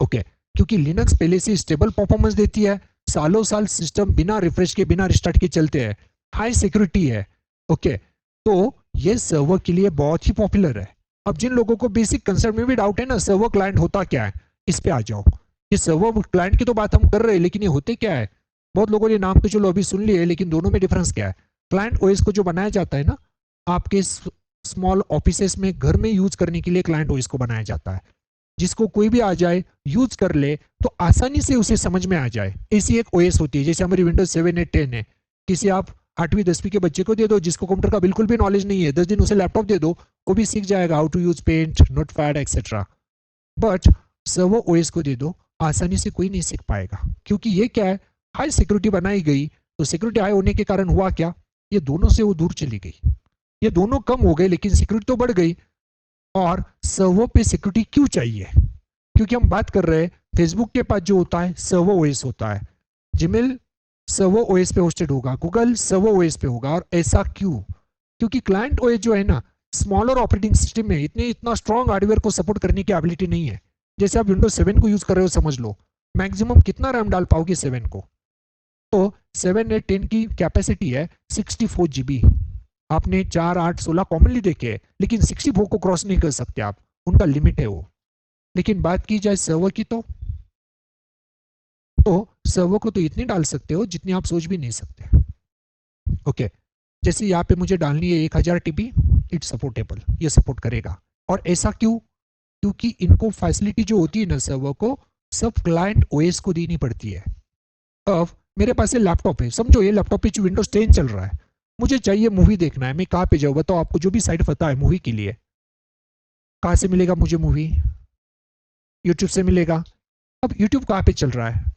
ओके, क्योंकि लिनक्स पहले से स्टेबल परफॉर्मेंस देती है, सालों साल सिस्टम बिना रिफ्रेश के, बिना रिस्टार्ट के चलते हैं, हाई सिक्योरिटी है। ओके, तो ये सर्वर के लिए बहुत ही पॉपुलर है। अब जिन लोगों को बेसिक कंसेप्ट में भी डाउट है ना, सर्वर क्लाइंट होता क्या है, इस पे आ जाओ। ये सर्वर क्लाइंट की तो बात हम कर रहे हैं, लेकिन ये होते क्या है? बहुत लोगों ने नाम तो चलो अभी सुन लिए, लेकिन दोनों में डिफरेंस क्या है? क्लाइंट ओएस को जो बनाया जाता है ना, आपके स्मॉल ऑफिसेस में, घर में यूज करने के लिए क्लाइंट ओएस को बनाया जाता है, जिसको कोई भी आ जाए, यूज कर ले, तो आसानी से उसे समझ में आ जाए, ऐसी एक ओएस होती है। जैसे हमारी विंडोज 7 8 10 है, किसी आप 8वीं 10वीं के बच्चे को दे दो, जिसको कंप्यूटर का बिल्कुल भी नॉलेज नहीं है, 10 दिन उसे लैपटॉप दे दो, वो भी सीख जाएगा how to use paint, notepad etcetera. But server OS को दे दो, आसानी से कोई नहीं सीख पाएगा, क्योंकि ये क्या है? हाई सिक्योरिटी बनाई गई, तो सिक्योरिटी हाई होने के कारण हुआ क्या? ये दोनों से वो दूर चली गई, ये दोनों कम हो गए, लेकिन सिक्योरिटी तो बढ़ गई। और सर्वर पे सिक्योरिटी क्यों चाहिए? क्योंकि हम बात कर रहे हैं, फेसबुक के पास जो होता है सर्वर ओएस होता है, जीमेल सर्वर ओएस पे होस्टेड होगा, गूगल सर्वर ओएस पे होगा। और ऐसा क्यों? क्योंकि क्लाइंट ओएस जो है ना, स्मॉलर ऑपरेटिंग सिस्टम में इतना स्ट्रॉन्ग हार्डवेयर को सपोर्ट करने की एबिलिटी नहीं है। जैसे आप विंडोज 7 को यूज कर रहे हो, समझ लो मैक्सिमम कितना रैम डाल पाओगे 7 को? तो 7 8 10 की कैपेसिटी है 64 GB। आपने 4 8 16 कॉमनली देखे, लेकिन 64 को क्रॉस नहीं कर सकते आप, उनका लिमिट है वो। लेकिन बात की जाए सर्वर की, तो सर्वर को तो इतनी डाल सकते हो जितनी आप सोच भी नहीं सकते। ओके, जैसे यहाँ पे मुझे डालनी है 1000 TB, इट्स सपोर्टेबल, ये सपोर्ट करेगा। और ऐसा क्यों? क्योंकि इनको फैसिलिटी जो होती है ना सर्वर को, सब क्लाइंट ओएस को देनी पड़ती है। अब मेरे पास ये लैपटॉप है, समझो ये लैपटॉप पे जो विंडोज 10 चल रहा है, मुझे चाहिए मूवी देखना है, मैं कहाँ पे जाऊँ बताओ? आपको जो भी साइट पता है मूवी के लिए, कहाँ से मिलेगा मुझे मूवी? यूट्यूब से मिलेगा। अब यूट्यूब कहाँ पे चल रहा है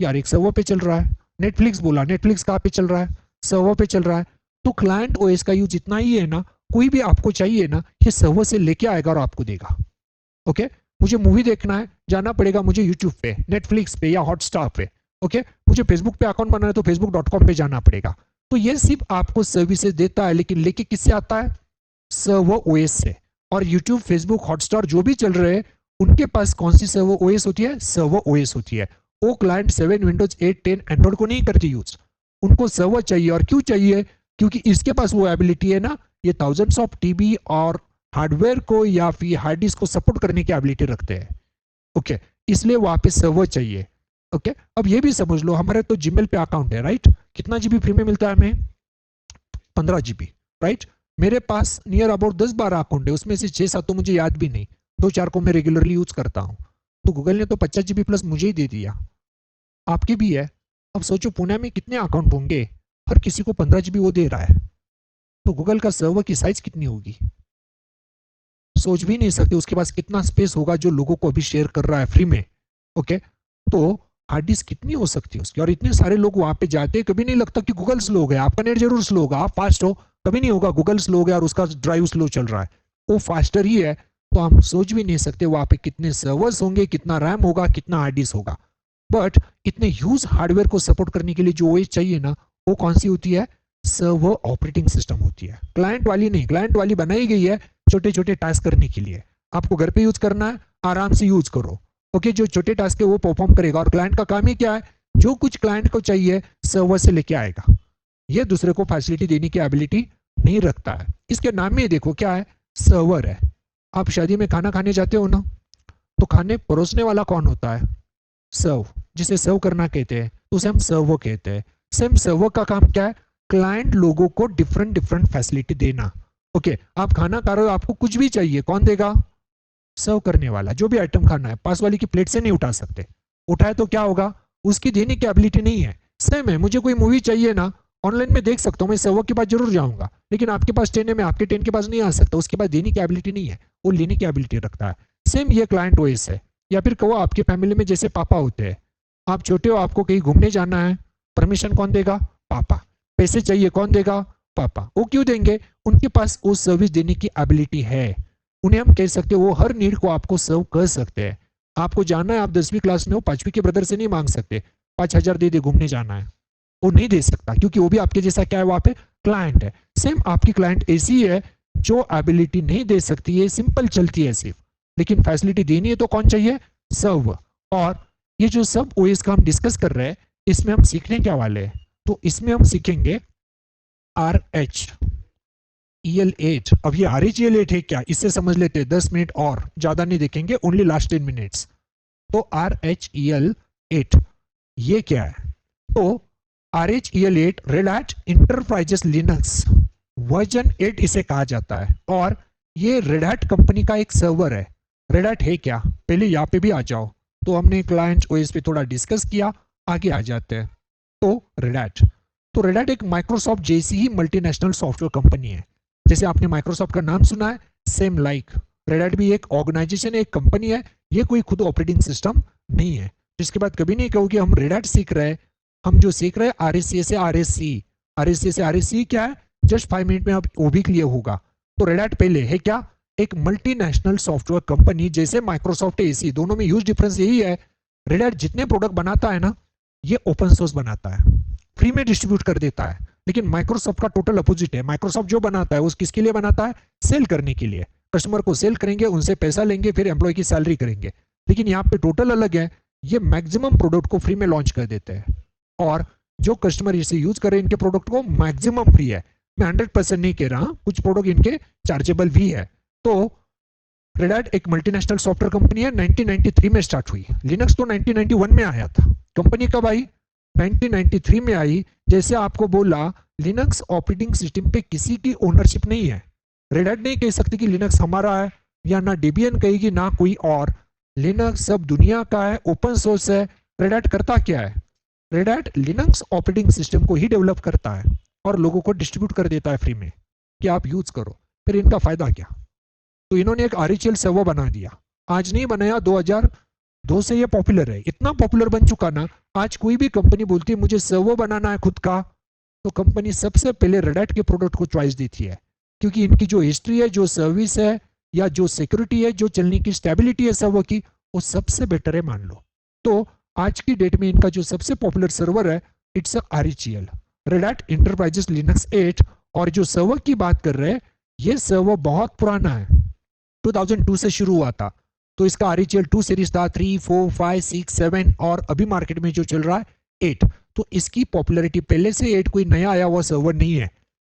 यार? एक सर्वर पे चल रहा है। नेटफ्लिक्स बोला, नेटफ्लिक्स कहाँ पे चल रहा है? सर्वर पे चल रहा है। तो क्लाइंट ओएस का यूज जितना ही है ना, कोई भी आपको चाहिए ना, ये सर्वर से लेके आएगा और आपको देगा। ओके, मुझे मूवी देखना है, जाना पड़ेगा मुझे यूट्यूब पे, नेटफ्लिक्स पे या हॉटस्टार पे। ओके, मुझे फेसबुक पे अकाउंट बनाना है तो facebook.com पे जाना पड़ेगा। तो ये सिर्फ आपको सर्विसेज देता है, लेकिन लेके किससे आता है? सर्वर ओएस से। और यूट्यूब, फेसबुक, हॉटस्टार जो भी चल रहे हैं, उनके पास कौन सी सर्वर ओएस होती है? सर्वर ओएस होती है। वो क्लाइंट 7 विंडोज 8 10 एंड्रॉइड को नहीं करती यूज, उनको सर्वर चाहिए। और क्यों चाहिए? क्योंकि इसके पास वो एबिलिटी है ना, ये थाउजेंड्स ऑफ टीबी और हार्डवेयर को या फिर हार्ड डिस्क को सपोर्ट करने की एबिलिटी रखते हैं। ओके, इसलिए वहां पे सर्वर चाहिए। ओके, अब ये भी समझ लो, हमारे तो जीमेल पे अकाउंट है, राइट? कितना जीबी फ्री में मिलता है हमें? 15 GB, राइट? मेरे पास नियर अबाउट 10-12 अकाउंट है, उसमें से 6-7 तो मुझे याद भी नहीं, 2-4 को मैं रेगुलरली यूज करता हूँ। तो गूगल ने तो 50 GB प्लस मुझे ही दे दिया, आपके भी है। अब सोचो पुणे में कितने अकाउंट होंगे, हर किसी को 15 GB वो दे रहा है, तो गूगल का सर्वर की साइज कितनी होगी? सोच भी नहीं सकते उसके पास कितना स्पेस होगा जो लोगों को अभी शेयर कर रहा है फ्री में। ओके, तो हार्ड डिस्क कितनी हो सकती है उसकी? और इतने सारे लोग वहां पे जाते हैं, कभी नहीं लगता कि गूगल स्लो है। आपका नेट जरूर स्लो होगा, आप फास्ट हो, कभी नहीं होगा गूगल स्लो है और उसका ड्राइव स्लो चल रहा है, वो फास्टर ही है। तो हम सोच भी नहीं सकते वहां पे कितने सर्वर्स होंगे, कितना रैम होगा, कितना हार्ड डिस्क होगा। बट इतने ह्यूज हार्डवेयर को सपोर्ट करने के लिए जो ओएस चाहिए ना, वो कौन सी होती है? सर्वर ऑपरेटिंग सिस्टम होती है, क्लाइंट वाली नहीं। क्लाइंट वाली बनाई गई है छोटे छोटे टास्क करने के लिए, आपको घर पे यूज करना है, आराम से यूज करो। ओके, जो छोटे टास्क है वो परफॉर्म करेगा, और क्लाइंट का काम ही क्या है, जो कुछ क्लाइंट को चाहिए सर्वर से लेके आएगा। ये दूसरे को फैसिलिटी देने की एबिलिटी नहीं रखता है। इसके नाम में देखो क्या है, सर्वर है। आप शादी में खाना खाने जाते हो ना, तो खाने परोसने वाला कौन होता है, सर्व, जिसे सर्व करना कहते हैं, तो उसे हम सर्वर कहते हैं। सेम सर्वर का काम क्या है, क्लाइंट लोगों को डिफरेंट डिफरेंट फैसिलिटी देना। ओके, आप खाना खा रहे हो, आपको कुछ भी चाहिए, कौन देगा, सर्व करने वाला। जो भी आइटम खाना है पास वाली की प्लेट से नहीं उठा सकते, उठाए तो क्या होगा, उसकी देने की एबिलिटी नहीं है। सेम है, मुझे कोई मूवी चाहिए ना, ऑनलाइन में देख सकता हूँ, मैं सर्वर के पास जरूर जाऊंगा, लेकिन आपके पास ट्रेन है, मैं आपके ट्रेन के पास नहीं आ सकता, उसके पास देने की एबिलिटी नहीं है, वो लेने की एबिलिटी रखता है। सेम ये क्लाइंट ओएस है। या फिर कहो आपके फैमिली में जैसे पापा होते हैं, आप छोटे हो, आपको कहीं घूमने जाना है, परमिशन कौन देगा, पापा। पैसे चाहिए, कौन देगा, पापा। वो क्यों देंगे, उनके पास वो सर्विस देने की एबिलिटी है। उन्हें हम कह सकते हैं वो हर नीड को आपको सर्व कर सकते हैं। आपको जाना है, आप 10वीं क्लास में हो, 5वीं के ब्रदर से नहीं मांग सकते 5,000 दे दे घूमने जाना है, वो नहीं दे सकता, क्योंकि वो भी आपके जैसा क्या है, वहां पे क्लाइंट है। सेम आपकी क्लाइंट ऐसी है जो एबिलिटी नहीं दे सकती है, सिंपल चलती है सिर्फ, लेकिन फैसिलिटी देनी है तो कौन चाहिए, सर्व। और ये जो सब ओएस का हम डिस्कस कर रहे हैं, इसमें हम सीखने क्या वाले हैं, तो इसमें हम सीखेंगे RHEL8। अब ये RHEL8 है क्या, इससे समझ लेते हैं, 10 मिनट और ज्यादा नहीं देखेंगे, ओनली लास्ट 10 मिनट्स। तो RHEL8 ये क्या है, तो RHEL8 red hat enterprises Linux version 8 इसे कहा जाता है, और ये रेड हैट कंपनी का एक सर्वर है। रेड हैट है क्या, पहले यहाँ पे भी आ जाओ, तो हमने क्लाइंट ओएस पे थोड़ा डिस्कस किया, आगे आ जाते हैं। तो रेड हैट, तो रेड हैट एक माइक्रोसॉफ्ट जैसी ही मल्टीनेशनल सॉफ्टवेयर कंपनी है। जैसे आपने माइक्रोसॉफ्ट का नाम सुना है, सेम लाइक रेड हैट भी एक ऑर्गेनाइजेशन है, एक कंपनी है, ये कोई खुद ऑपरेटिंग सिस्टम नहीं है। जिसके बाद कभी नहीं कहोगे हम रेड हैट सीख रहे हैं, हम जो सीख रहे हैं RSC से RSC, RSC से RSC क्या है, जस्ट 5 मिनट में अब वो भी क्लियर होगा। तो रेड हैट पहले है क्या, एक मल्टीनेशनल सॉफ्टवेयर कंपनी, जैसे माइक्रोसॉफ्ट एसी, दोनों में ह्यूज डिफरेंस यही है, रेड हैट जितने प्रोडक्ट बनाता है ना, ये ओपन सोर्स बनाता है, फ्री में डिस्ट्रीब्यूट कर देता है। लेकिन माइक्रोसॉफ्ट का टोटल अपोजिट है, माइक्रोसॉफ्ट जो बनाता है वो किसके लिए बनाता है, सेल करने के लिए, कस्टमर को सेल करेंगे, उनसे पैसा लेंगे, फिर एम्प्लॉय की सैलरी करेंगे। लेकिन यहाँ पे टोटल अलग है, ये मैक्सिमम प्रोडक्ट को फ्री में लॉन्च कर देते हैं, और जो कस्टमर इसे यूज कर रहे हैं इनके प्रोडक्ट को मैक्सिमम फ्री है। मैं 100% नहीं कह रहा, कुछ प्रोडक्ट इनके चार्जेबल भी है। तो रेड हैट एक मल्टीनेशनल सॉफ्टवेयर कंपनी है, 1993 में स्टार्ट हुई। लिनक्स तो 1991 में आया था। कंपनी कब आई, 1993 में आई। जैसे आपको बोला, लिनक्स ऑपरेटिंग सिस्टम पे किसी की ओनरशिप नहीं है। रेड हैट नहीं कह सकती कि लिनक्स हमारा है, या ना डेबियन कहेगी ना कोई और। लिनक्स सब दुनिया का है, ओपन सोर्स है। रेड हैट करता क्या है, red hat Linux operating system को ही डेवलप करता है और लोगों को डिस्ट्रीब्यूट कर देता है फ्री में कि आप यूज करो। फिर इनका फायदा क्या, तो इन्होंने एक RHEL सर्वर बना दिया। आज नहीं बनाया, 2002 से ये पॉपुलर है, इतना पॉपुलर बन चुका ना, आज कोई भी कंपनी बोलती है मुझे सर्वर बनाना है खुद का, तो कंपनी सबसे पहले रेड हैट के प्रोडक्ट को चॉइस देती है, क्योंकि इनकी जो हिस्ट्री है, जो सर्विस है, या जो सिक्योरिटी है, जो चलने की स्टेबिलिटी है सर्वर की, वो सबसे बेटर है मान लो। तो आज की डेट में इनका जो सबसे पॉपुलर सर्वर है, it's RHEL, red hat enterprises Linux 8। और जो सर्वर की बात कर रहे हैं, ये सर्वर बहुत पुराना है, 2002 से शुरू हुआ था। तो इसका RHEL 2 सीरीज था, 3, 4, 5, 6, 7, और अभी मार्केट में जो चल रहा है 8। तो इसकी पॉपुलैरिटी पहले से 8 कोई नया आया हुआ सर्वर नहीं है,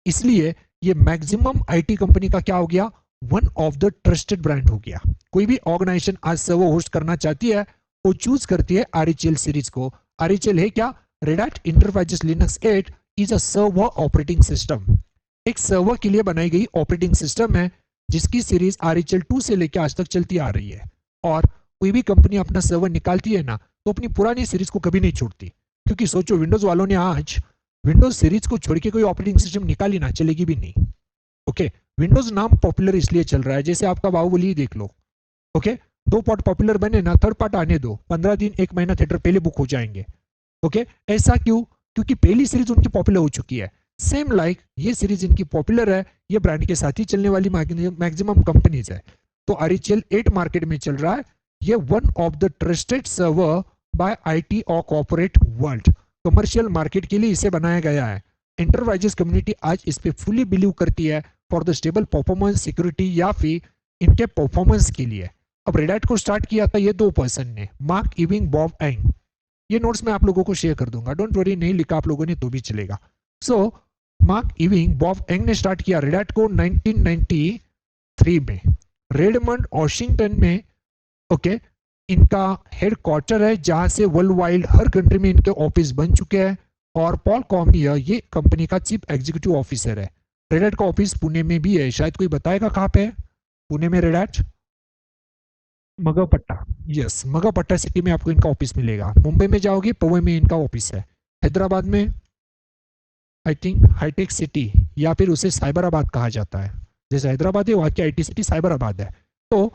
इसलिए ये मैक्सिमम IT कंपनी का क्या हो गया, one of the trusted brand हो गया। कोई भी ऑर्गेनाइजेशन आज सर्वर होस्ट करना चाहती है, वो चूज करती है RHEL सीरीज को। RHEL है क्या, red hat enterprises Linux 8 is a server operating system, एक सर्वर के लिए बनाई गई ऑपरेटिंग सिस्टम है, जिसकी सीरीज RHEL 2 से लेकर आज तक चलती आ रही है। और कोई भी कंपनी अपना सर्वर निकालती है ना, तो अपनी पुरानी सीरीज को कभी नहीं छोड़ती, क्योंकि सोचो विंडोज वालों ने आज विंडोज सीरीज को छोड़ के कोई ऑपरेटिंग सिस्टम निकाली ना, चलेगी भी नहीं। ओके, विंडोज नाम पॉपुलर इसलिए चल रहा है, जैसे आपका बाहुबली देख लो। ओके, 2 पार्ट पॉपुलर बने ना, 3rd पार्ट आने दो, 15 दिन 1 महीना थिएटर पहले बुक हो जाएंगे। ओके, ऐसा क्यों, क्योंकि पहली सीरीज उनकी पॉपुलर हो चुकी है। सेम लाइक ये सीरीज इनकी पॉपुलर है, ये ब्रांड के साथ ही चलने वाली मैक्सिमम कंपनीज है। तो RHEL 8 मार्केट में चल रहा है, ये one of the trusted server by IT और कॉर्पोरेट वर्ल्ड। कमर्शियल मार्केट के लिए इसे बनाया गया है, एंटरप्राइजेस कम्युनिटी आज इस पे फुली बिलीव करती है for the stable performance, security या फिर इनके परफॉर्मेंस के लिए। अब रेड हैट को स्टार्ट किया था ये 2 पर्सन ने, मार्क इविंग, बॉब एंग। ये नोट्स मैं आप लोगों को शेयर कर दूंगा, डोंट वरी, नहीं लिखा आप लोगों ने तो भी चलेगा। सो मार्क इविंग, बॉब एंग ने स्टार्ट किया रेड हैट को 1993 में रेडमंड, वॉशिंगटन में। ओके, इनका हेड क्वार्टर है जहां से वर्ल्ड वाइड हर कंट्री में इनके ऑफिस बन चुके हैं। और पॉल कॉमियर ये कंपनी का चीफ एग्जीक्यूटिव ऑफिसर है। रेड हैट का ऑफिस पुणे में भी है, शायद कोई बताएगा कहाँ पे है पुणे में रेड हैट? मगापट्टा, यस, मगापट्टा सिटी में आपको इनका ऑफिस मिलेगा। मुंबई में जाओगे पवे में इनका ऑफिस है। हैदराबाद में आई थिंक हाईटेक सिटी या फिर उसे साइबराबाद कहा जाता है, जैसे हैदराबाद है वहाँ की आईटी सिटी साइबराबाद है। तो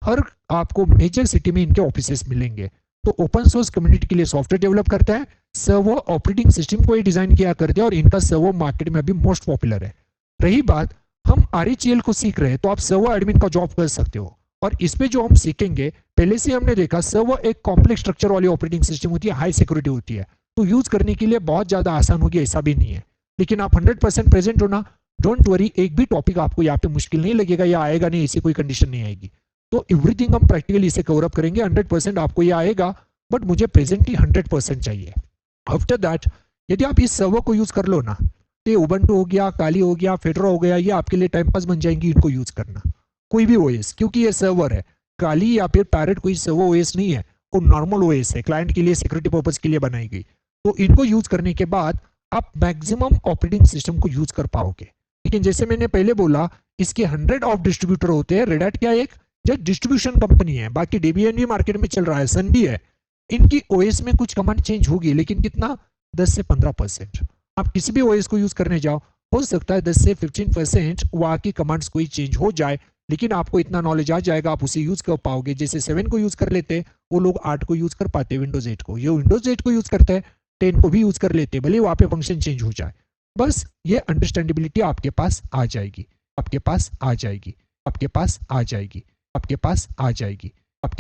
हर आपको मेजर सिटी में इनके ऑफिसेस मिलेंगे। तो ओपन सोर्स कम्युनिटी के लिए सॉफ्टवेयर डेवलप करता है, सर्वर ऑपरेटिंग सिस्टम को ही डिजाइन किया करते हैं और इनका सर्वर मार्केट में अभी मोस्ट पॉपुलर है। रही बात हम RHEL को सीख रहे हैं तो आप सर्वर एडमिन का जॉब कर सकते हो। और इसमें जो हम सीखेंगे, पहले से हमने देखा सर्वर एक कॉम्प्लेक्स स्ट्रक्चर वाली ऑपरेटिंग सिस्टम होती है, हाई सिक्योरिटी होती है, तो यूज करने के लिए बहुत ज्यादा आसान होगी ऐसा भी नहीं है। लेकिन आप 100% प्रेजेंट होना, डोंट वरी, एक भी टॉपिक आपको यहाँ पे मुश्किल नहीं लगेगा या आएगा नहीं, ऐसी कोई कंडीशन नहीं आएगी। तो एवरीथिंग हम प्रैक्टिकली इसे कवर अप करेंगे, 100% आपको ये आएगा, बट मुझे प्रेजेंट ही 100% चाहिए। आफ्टर दैट यदि आप इस सर्वर को यूज कर लो ना, तो उबंटू हो गया, काली हो गया, फेडरा हो गया, ये आपके लिए टाइम पास बन जाएंगी इनको यूज करना। कोई भी ओएस, क्योंकि ये सर्वर है, काली या फिर पैरेट कोई सर्वर ओएस नहीं है, वो नॉर्मल ओएस है, क्लाइंट के लिए सिक्योरिटी पर्पज के लिए बनाई गई। तो इनको यूज करने के बाद आप मैक्सिमम ऑपरेटिंग सिस्टम को यूज कर पाओगे। लेकिन जैसे मैंने पहले बोला, इसके 100 ऑफ डिस्ट्रीब्यूटर होते हैं। रेड हैट क्या एक जो डिस्ट्रीब्यूशन कंपनी है, बाकी डेबियन भी मार्केट में चल रहा है, सन भी है। इनकी ओएस में कुछ कमांड चेंज होगी, लेकिन कितना, 10 से 15%। आप किसी भी ओएस को यूज करने जाओ, हो सकता है 10 से 15% वहाँ की कमांड्स कोई चेंज हो जाए, लेकिन आपको इतना नॉलेज आ जाएगा, आप उसे यूज कर पाओगे। जैसे 7 को यूज कर लेते हैं वो लोग, 8 को यूज कर पाते, विंडोज 8 को, ये विंडोज 8 को यूज करते हैं, 10 को भी यूज कर लेते, भले वहाँ पे फंक्शन चेंज हो जाए। बस ये अंडरस्टैंडेबिलिटी आपके पास आ जाएगी, आपके पास आ जाएगी, आपके पास आ जाएगी, आपके पास आ जाएगी।